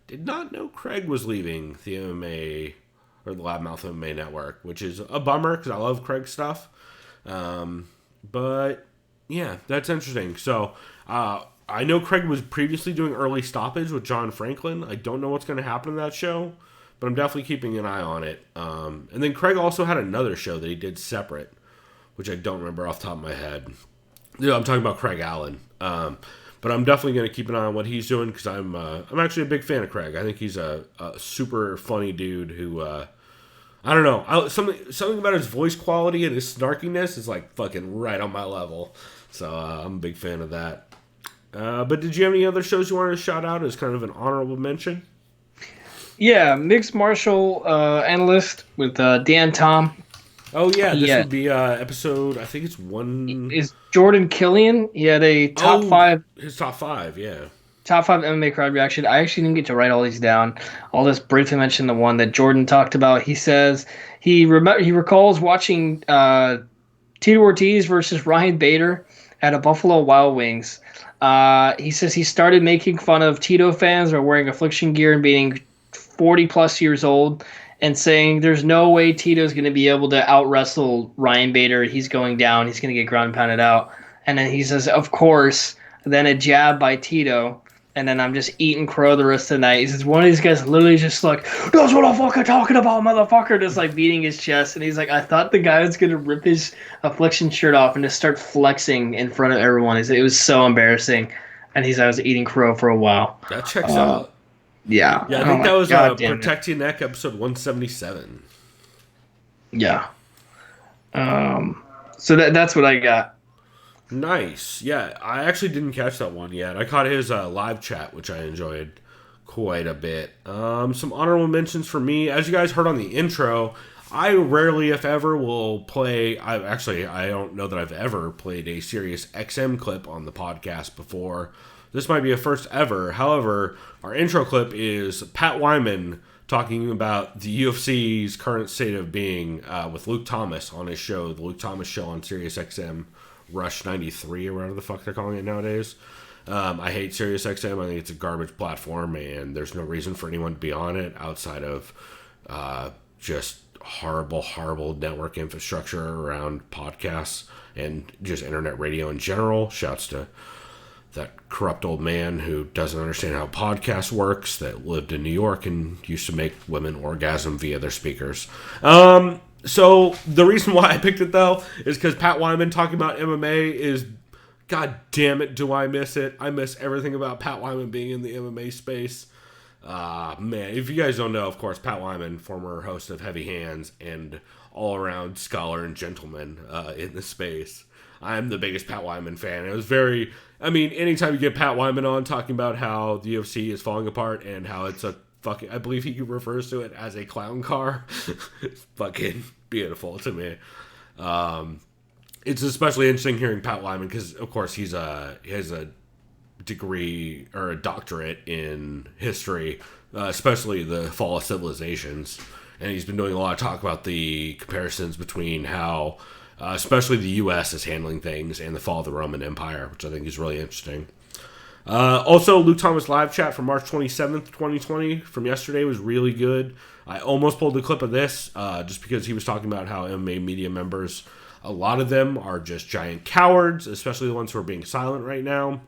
Did not know Craig was leaving the MMA or the Loudmouth MMA network, which is a bummer because I love Craig's stuff. But yeah, that's interesting. So I know Craig was previously doing Early Stoppage with John Franklin. I don't know what's going to happen in that show, but I'm definitely keeping an eye on it. And then Craig also had another show that he did separate, which I don't remember off the top of my head. Yeah, I'm talking about Craig Allen. But I'm definitely going to keep an eye on what he's doing because I'm actually a big fan of Craig. I think he's a super funny dude who, I don't know, something about his voice quality and his snarkiness is like fucking right on my level. So I'm a big fan of that. But did you have any other shows you wanted to shout out as kind of an honorable mention? Yeah, mixed martial analyst with Dan Tom. Oh yeah, this would be episode. I think it's 1. Is Jordan Killian? He had a top 5. His top 5, yeah. top 5 MMA crowd reaction. I actually didn't get to write all these down. I'll just briefly mention the one that Jordan talked about. He says he recalls watching Tito Ortiz versus Ryan Bader at a Buffalo Wild Wings. He says he started making fun of Tito fans or wearing Affliction gear and being 40 plus years old, and saying there's no way Tito's going to be able to out wrestle Ryan Bader. He's going down. He's going to get ground and pounded out. And then he says, of course, then a jab by Tito. And then I'm just eating crow the rest of the night. He says, one of these guys literally just like, that's what I'm fucking talking about, motherfucker. Just like beating his chest. And he's like, I thought the guy was going to rip his Affliction shirt off and just start flexing in front of everyone. It was so embarrassing. And I was eating crow for a while. That checks out. Yeah. Yeah, I think that was Protect Your Neck, episode 177. Yeah. So that's what I got. Nice. Yeah, I actually didn't catch that one yet. I caught his live chat, which I enjoyed quite a bit. Some honorable mentions for me. As you guys heard on the intro, I rarely, if ever, will play... I don't know that I've ever played a Sirius XM clip on the podcast before. This might be a first ever. However, our intro clip is Pat Wyman talking about the UFC's current state of being with Luke Thomas on his show, the Luke Thomas Show on Sirius XM Rush 93 or whatever the fuck they're calling it nowadays. I hate Sirius XM. I think it's a garbage platform, and there's no reason for anyone to be on it outside of just horrible network infrastructure around podcasts and just internet radio in general. Shouts to that corrupt old man who doesn't understand how podcast works, that lived in New York and used to make women orgasm via their speakers. So the reason why I picked it, though, is because Pat Wyman talking about MMA is, god damn it, do I miss it. I miss everything about Pat Wyman being in the MMA space. Man, if you guys don't know, of course, Pat Wyman, former host of Heavy Hands and all-around scholar and gentleman in the space. I'm the biggest Pat Wyman fan. It was anytime you get Pat Wyman on talking about how the UFC is falling apart and how it's a fucking, I believe he refers to it as a clown car. It's fucking beautiful to me. It's especially interesting hearing Pat Wyman because, of course, he has a degree or a doctorate in history, especially the fall of civilizations. And he's been doing a lot of talk about the comparisons between how, especially the U.S. is handling things and the fall of the Roman Empire, which I think is really interesting. Also, Luke Thomas live chat from March 27th, 2020 from yesterday was really good. I almost pulled a clip of this just because he was talking about how MMA media members, a lot of them are just giant cowards, especially the ones who are being silent right now.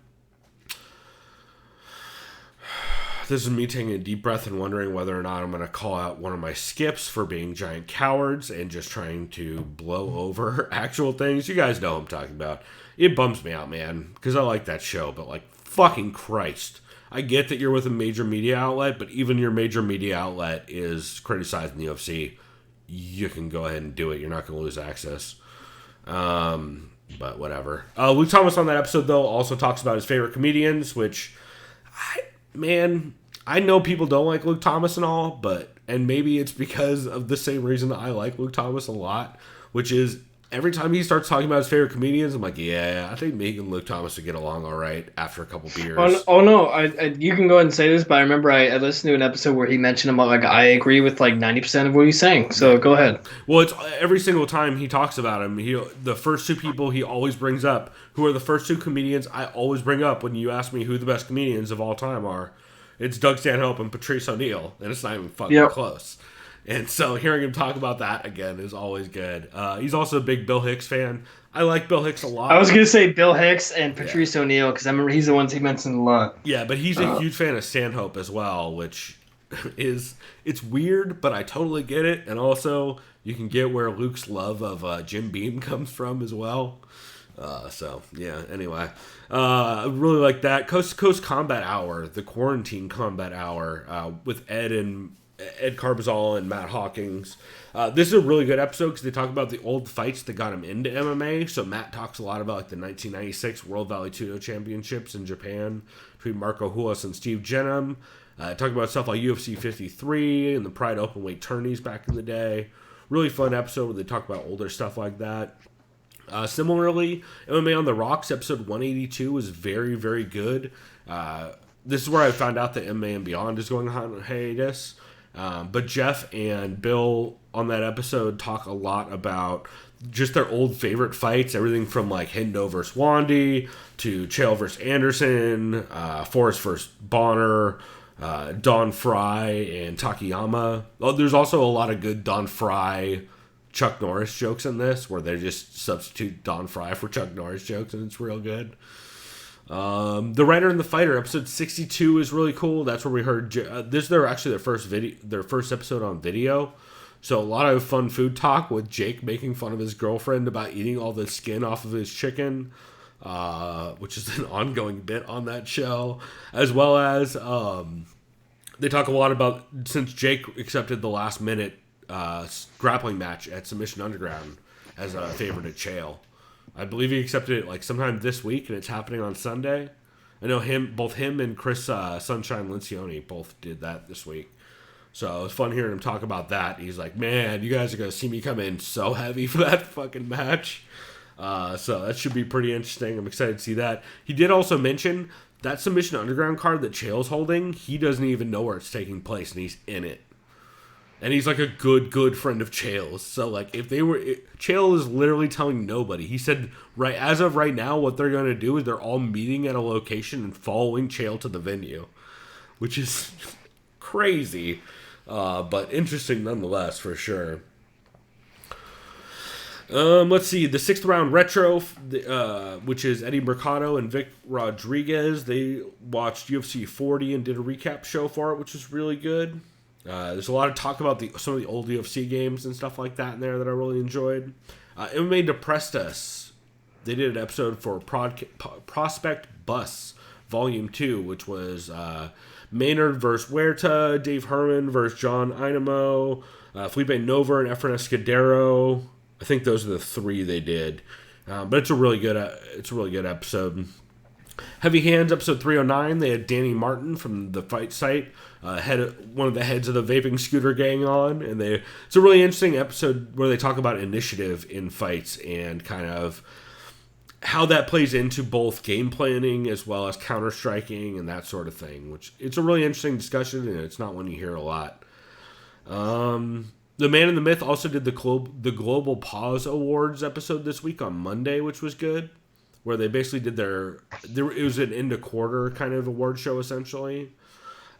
This is me taking a deep breath and wondering whether or not I'm going to call out one of my skips for being giant cowards and just trying to blow over actual things. You guys know what I'm talking about. It bums me out, man, because I like that show, but like, fucking Christ. I get that you're with a major media outlet, but even your major media outlet is criticizing the UFC. You can go ahead and do it. You're not going to lose access. But whatever. Luke Thomas on that episode, though, also talks about his favorite comedians, which... I know people don't like Luke Thomas and all, and maybe it's because of the same reason I like Luke Thomas a lot, which is every time he starts talking about his favorite comedians, I'm like, yeah, I think me and Luke Thomas would get along all right after a couple beers. Oh no, you can go ahead and say this, but I remember I listened to an episode where he mentioned about, like, I agree with like 90% of what he's saying, so go ahead. Well, it's every single time he talks about him, the first two people he always brings up, who are the first two comedians I always bring up when you ask me who the best comedians of all time are. It's Doug Stanhope and Patrice O'Neal, and it's not even fucking close. And so hearing him talk about that again is always good. He's also a big Bill Hicks fan. I like Bill Hicks a lot. I was going to say Bill Hicks and Patrice O'Neal because I remember he's the ones he mentioned a lot. Yeah, but he's a huge fan of Stanhope as well, which it's weird, but I totally get it. And also, you can get where Luke's love of Jim Beam comes from as well. So, yeah, anyway. I really like that. Coast to Coast Combat Hour, the Quarantine Combat Hour, with Ed Carbazal and Matt Hawkins. This is a really good episode because they talk about the old fights that got him into MMA. So Matt talks a lot about like the 1996 World Vale Tudo Championships in Japan between Marco Huas and Steve Jenham. Talk about stuff like UFC 53 and the Pride Openweight tourneys back in the day. Really fun episode where they talk about older stuff like that. Similarly, MMA on the Rocks episode 182 was very, very good. this is where I found out that MMA and Beyond is going on hiatus. But Jeff and Bill on that episode talk a lot about just their old favorite fights, everything from like Hendo versus Wandy to Chael versus Anderson, Forrest versus Bonner, Don Fry and Takayama. Oh, there's also a lot of good Don Fry, Chuck Norris jokes in this, where they just substitute Don Fry for Chuck Norris jokes, and it's real good. The Writer and the Fighter, episode 62 is really cool. That's where we heard this is their first episode on video. So a lot of fun food talk with Jake making fun of his girlfriend about eating all the skin off of his chicken, which is an ongoing bit on that show, as well as they talk a lot about, since Jake accepted the last minute grappling match at Submission Underground as a favorite at Chael. I believe he accepted it like sometime this week, and it's happening on Sunday. I know both him and Chris Sunshine Lencioni both did that this week. So it was fun hearing him talk about that. He's like, man, you guys are going to see me come in so heavy for that fucking match. So that should be pretty interesting. I'm excited to see that. He did also mention that Submission Underground card that Chael's holding, he doesn't even know where it's taking place, and he's in it. And he's like a good friend of Chael's. So like Chael is literally telling nobody. He said as of right now, what they're going to do is they're all meeting at a location and following Chael to the venue, which is crazy, but interesting nonetheless for sure. Let's see, the 6th round retro, which is Eddie Mercado and Vic Rodriguez. They watched UFC 40 and did a recap show for it, which was really good. There's a lot of talk about some of the old UFC games and stuff like that in there that I really enjoyed. MMA Depressed Us. They did an episode for Prospect Bus Volume 2, which was Maynard versus Huerta, Dave Herman versus John Inamo, Felipe Nova and Efren Escudero. I think those are the 3 they did. But it's a really good episode. Heavy Hands, episode 309, they had Danny Martin from the Fight Site, one of the heads of the vaping scooter gang on, and it's a really interesting episode where they talk about initiative in fights and kind of how that plays into both game planning as well as counter-striking and that sort of thing, which it's a really interesting discussion, and it's not one you hear a lot. The Man and the Myth also did the Global Pause Awards episode this week on Monday, which was good, where they basically did it was an end of quarter kind of award show, essentially.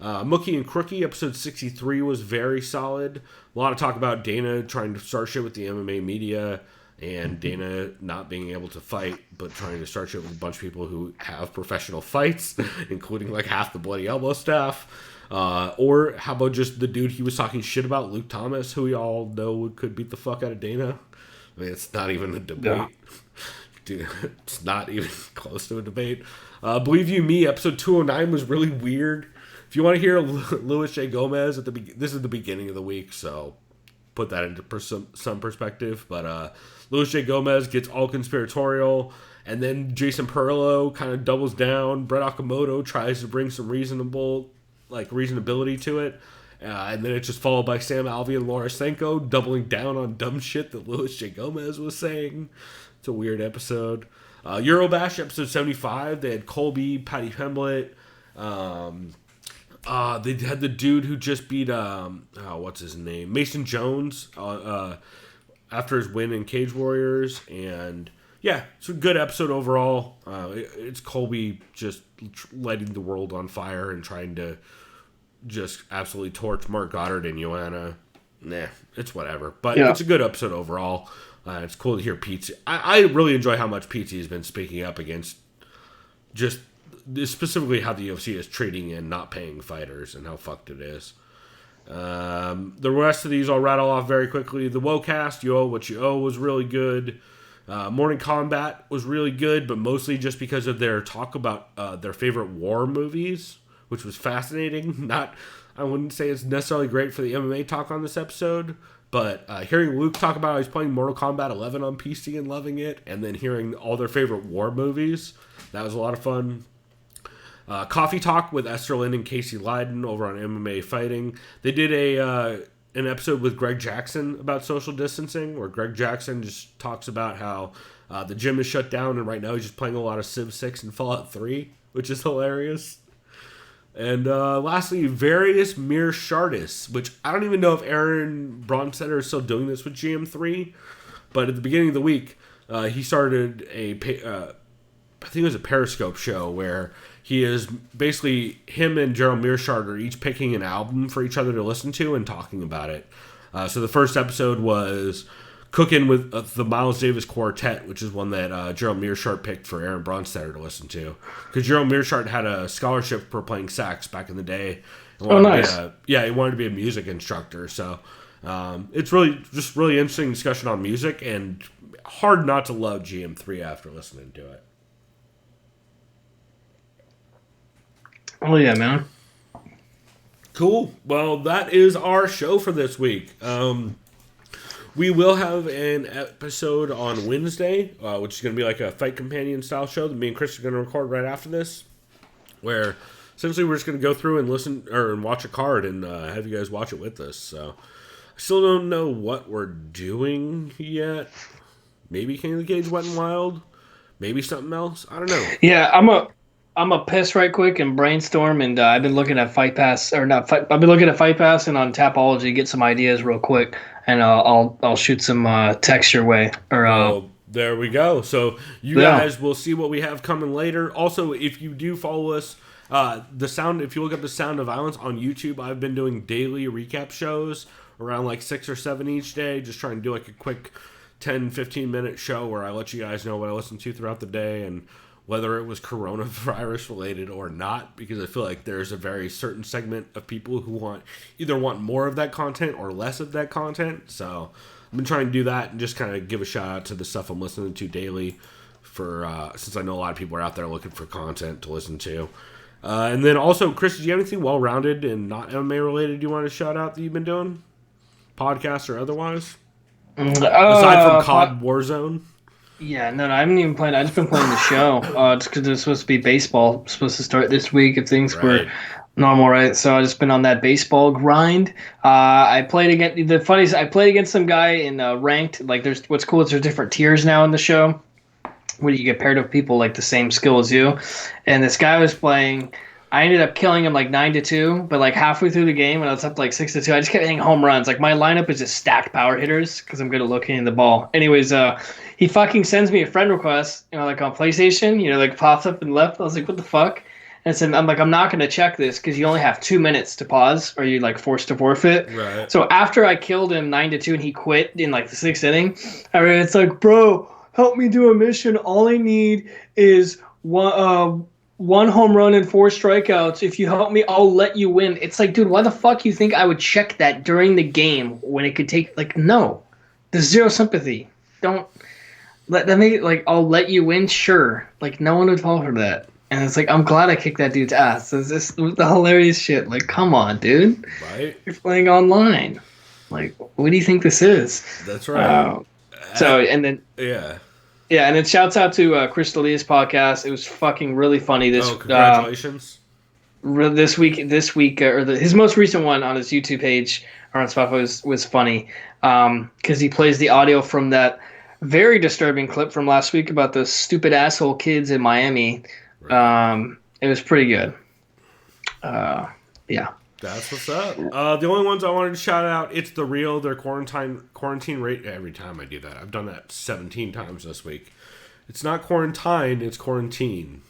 Mookie and Crookie, episode 63 was very solid. A lot of talk about Dana trying to start shit with the MMA media, and Dana not being able to fight, but trying to start shit with a bunch of people who have professional fights, including like half the Bloody Elbow staff. Or how about just the dude he was talking shit about, Luke Thomas, who we all know could beat the fuck out of Dana. I mean, it's not even a debate. Yeah. Dude, it's not even close to a debate. Believe You Me, episode 209 was really weird. If you want to hear Luis J. Gomez, this is the beginning of the week, so put that into some perspective. But Luis J. Gomez gets all conspiratorial, and then Jason Perlo kind of doubles down. Brett Okamoto tries to bring some reasonability to it. And then it's just followed by Sam Alvey and Laura Senko doubling down on dumb shit that Luis J. Gomez was saying. It's a weird episode. Eurobash, episode 75. They had Colby, Patty Pemblett. They had the dude who just beat, what's his name? Mason Jones after his win in Cage Warriors. And yeah, it's a good episode overall. It's Colby just lighting the world on fire and trying to just absolutely torch Mark Goddard and Joanna. Nah, it's whatever. But yeah, it's a good episode overall. It's cool to hear Pete. I really enjoy how much Pete has been speaking up against just specifically how the UFC is treating and not paying fighters and how fucked it is. The rest of these I'll rattle off very quickly. The WoCast, You Owe What You Owe, was really good. Morning Combat was really good, but mostly just because of their talk about their favorite war movies, which was fascinating. I wouldn't say it's necessarily great for the MMA talk on this episode, but hearing Luke talk about how he's playing Mortal Kombat 11 on PC and loving it, and then hearing all their favorite war movies, that was a lot of fun. Coffee Talk with Esther Lynn and Casey Leiden over on MMA Fighting. They did an episode with Greg Jackson about social distancing, where Greg Jackson just talks about how the gym is shut down, and right now he's just playing a lot of Civ 6 and Fallout 3, which is hilarious. And lastly, various mere Shardis, which I don't even know if Aaron Bronstetter is still doing this with GM3, but at the beginning of the week, he started I think it was a Periscope show where he is basically, him and Gerald Mearshard are each picking an album for each other to listen to and talking about it. So the first episode was Cooking with the Miles Davis Quartet, which is one that Gerald Mearshart picked for Aaron Bronstetter to listen to. Because Gerald Mearshart had a scholarship for playing sax back in the day. Oh, nice. He wanted to be a music instructor. So it's really interesting discussion on music, and hard not to love GM3 after listening to it. Oh, yeah, man. Cool. Well, that is our show for this week. We will have an episode on Wednesday, which is going to be like a Fight Companion style show that me and Chris are going to record right after this, where essentially we're just going to go through and listen and watch a card and have you guys watch it with us. So I still don't know what we're doing yet. Maybe King of the Cage Wet and Wild. Maybe something else. I don't know. Yeah, I'm a piss right quick and brainstorm, and I've been looking at Fight Pass I've been looking at Fight Pass and on Tapology, get some ideas real quick, and I'll shoot some text your way. There we go. So you guys will see what we have coming later. Also, if you do follow us, if you look up the Sound of Violence on YouTube, I've been doing daily recap shows around like 6 or 7 each day, just trying to do like a quick 10-15 minute show where I let you guys know what I listen to throughout the day and whether it was coronavirus related or not, because I feel like there's a very certain segment of people who either want more of that content or less of that content. So I've been trying to do that and just kind of give a shout out to the stuff I'm listening to daily since I know a lot of people are out there looking for content to listen to. And then also, Chris, do you have anything well-rounded and not MMA related you want to shout out that you've been doing? Podcast or otherwise? Aside from COD Warzone? Yeah, no, I haven't even played. I just been playing the show. Just because it's supposed to be baseball. It's supposed to start this week if things were normal, right? So I just been on that baseball grind. I played against some guy in ranked. Like, what's cool is there's different tiers now in the show, where you get paired with people like the same skill as you. And this guy was playing. I ended up killing him like 9-2, but like halfway through the game when I was up to like 6-2, I just kept hitting home runs. Like, my lineup is just stacked power hitters because I'm good at locating the ball. Anyways, he fucking sends me a friend request, like on PlayStation, like pops up and left. I was like, what the fuck? And so I'm like, I'm not going to check this because you only have 2 minutes to pause or you're like forced to forfeit. Right. So after I killed him 9-2 and he quit in like the 6th inning, it's like, bro, help me do a mission. All I need is one home run and 4 strikeouts. If you help me, I'll let you win. It's like, dude, why the fuck you think I would check that during the game when it could take, like, no. There's zero sympathy. Don't let me, like, I'll let you win, sure. Like, no one would fall for that. And it's like, I'm glad I kicked that dude's ass. It's just the hilarious shit. Like, come on, dude. Right. You're playing online. Like, what do you think this is? That's right. Yeah. Yeah, and then shouts out to Chris D'Elia's podcast. It was fucking really funny. Congratulations. This week, his most recent one on his YouTube page or on Spotify was funny because he plays the audio from that very disturbing clip from last week about the stupid asshole kids in Miami. Right. It was pretty good. Yeah. That's what's up. The only ones I wanted to shout out, it's The Real, their quarantine rate. Every time I do that, I've done that 17 times this week. It's not quarantine, it's quarantine.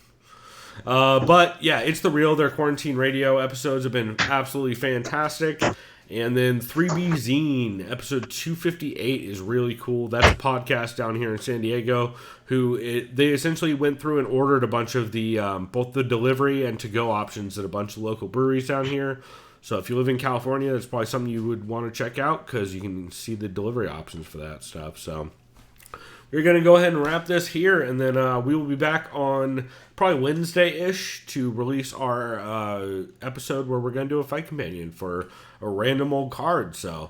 But yeah, it's The Real, their quarantine radio episodes have been absolutely fantastic. And then 3B Zine, episode 258 is really cool. That's a podcast down here in San Diego they essentially went through and ordered a bunch of the both the delivery and to-go options at a bunch of local breweries down here. So if you live in California, that's probably something you would want to check out because you can see the delivery options for that stuff. So we're going to go ahead and wrap this here, and then we will be back on probably Wednesday-ish to release our episode where we're going to do a Fight Companion for a random old card. So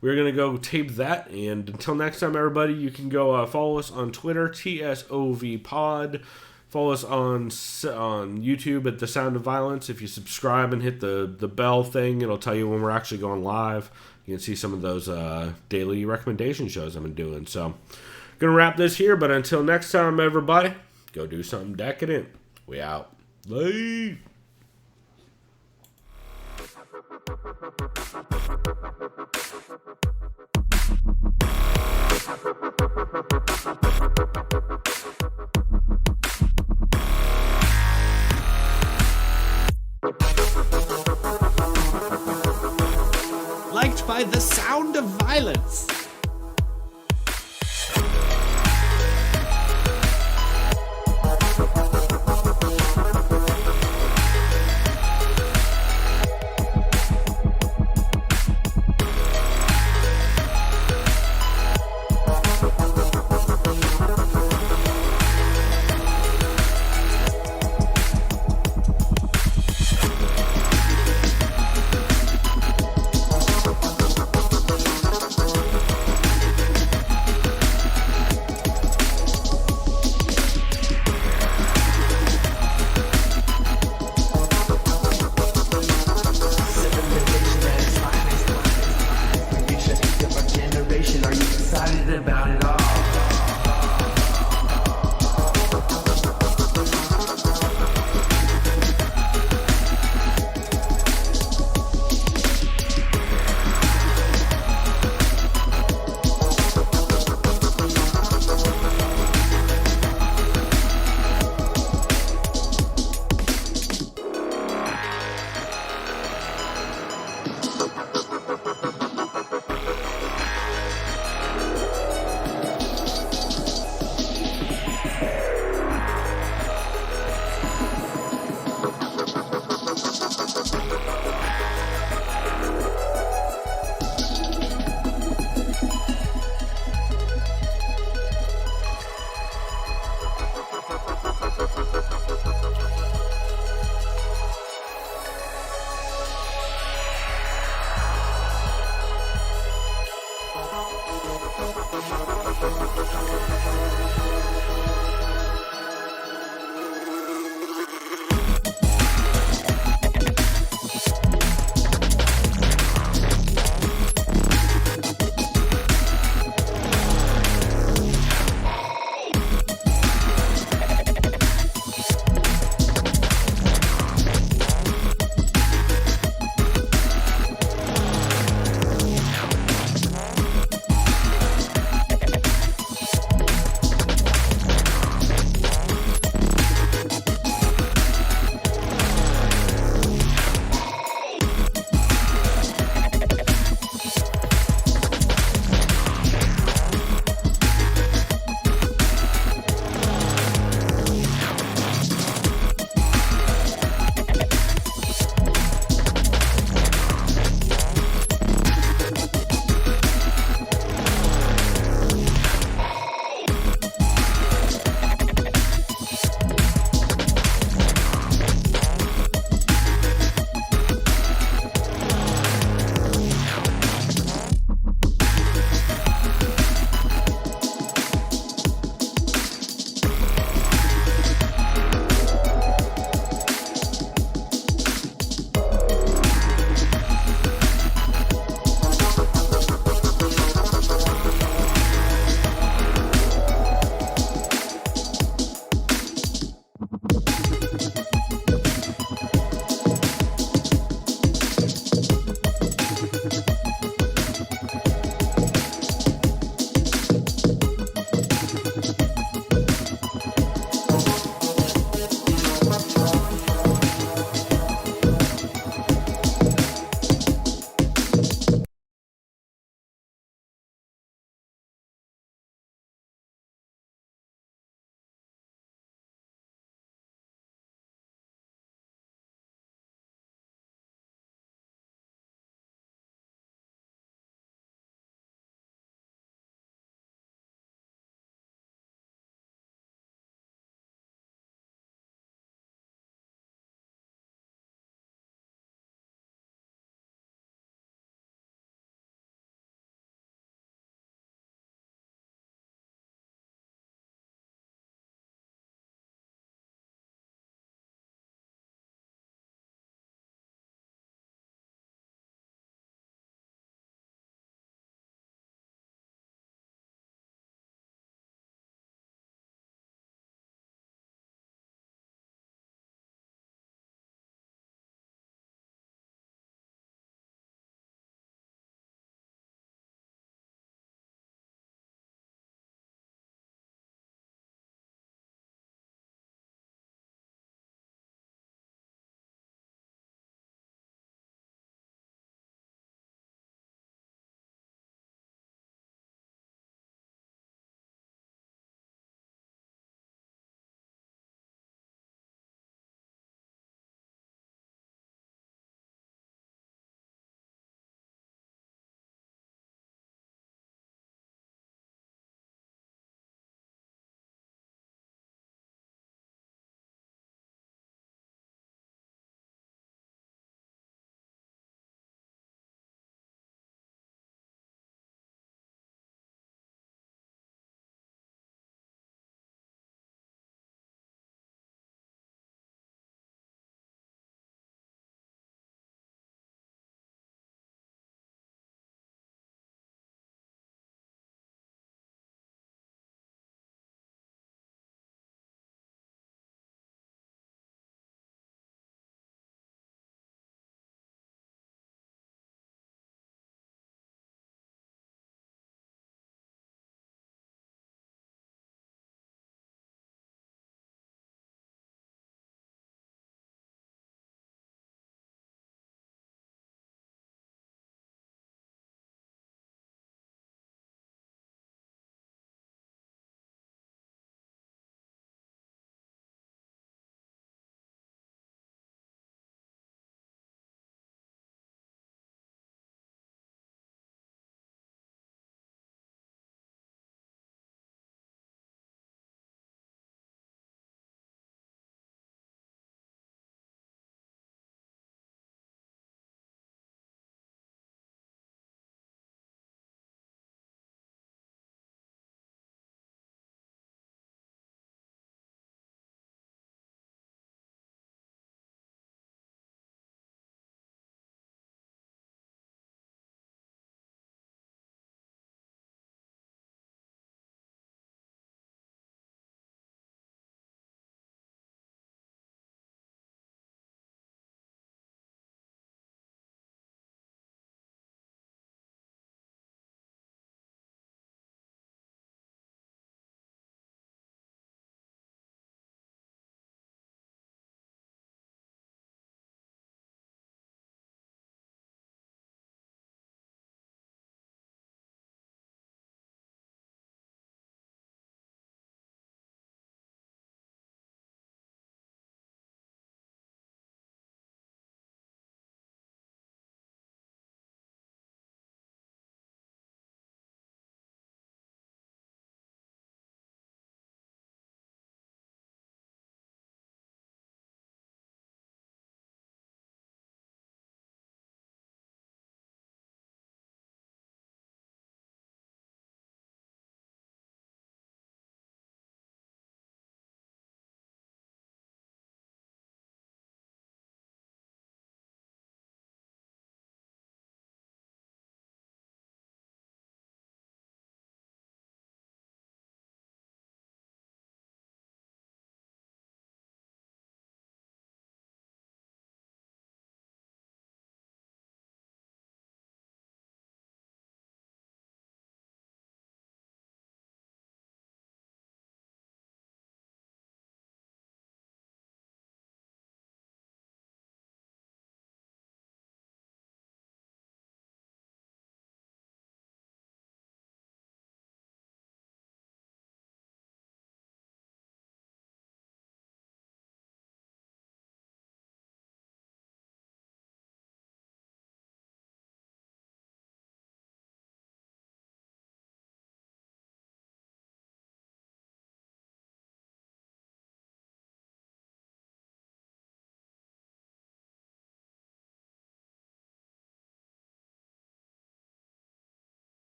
we're going to go tape that, and until next time, everybody, you can go follow us on Twitter, TSOVPod. Follow us on YouTube at The Sound of Violence. If you subscribe and hit the bell thing, it'll tell you when we're actually going live. You can see some of those daily recommendation shows I've been doing. So gonna wrap this here, but until next time, everybody, go do something decadent. We out. Late. Liked by The Sound of Violence.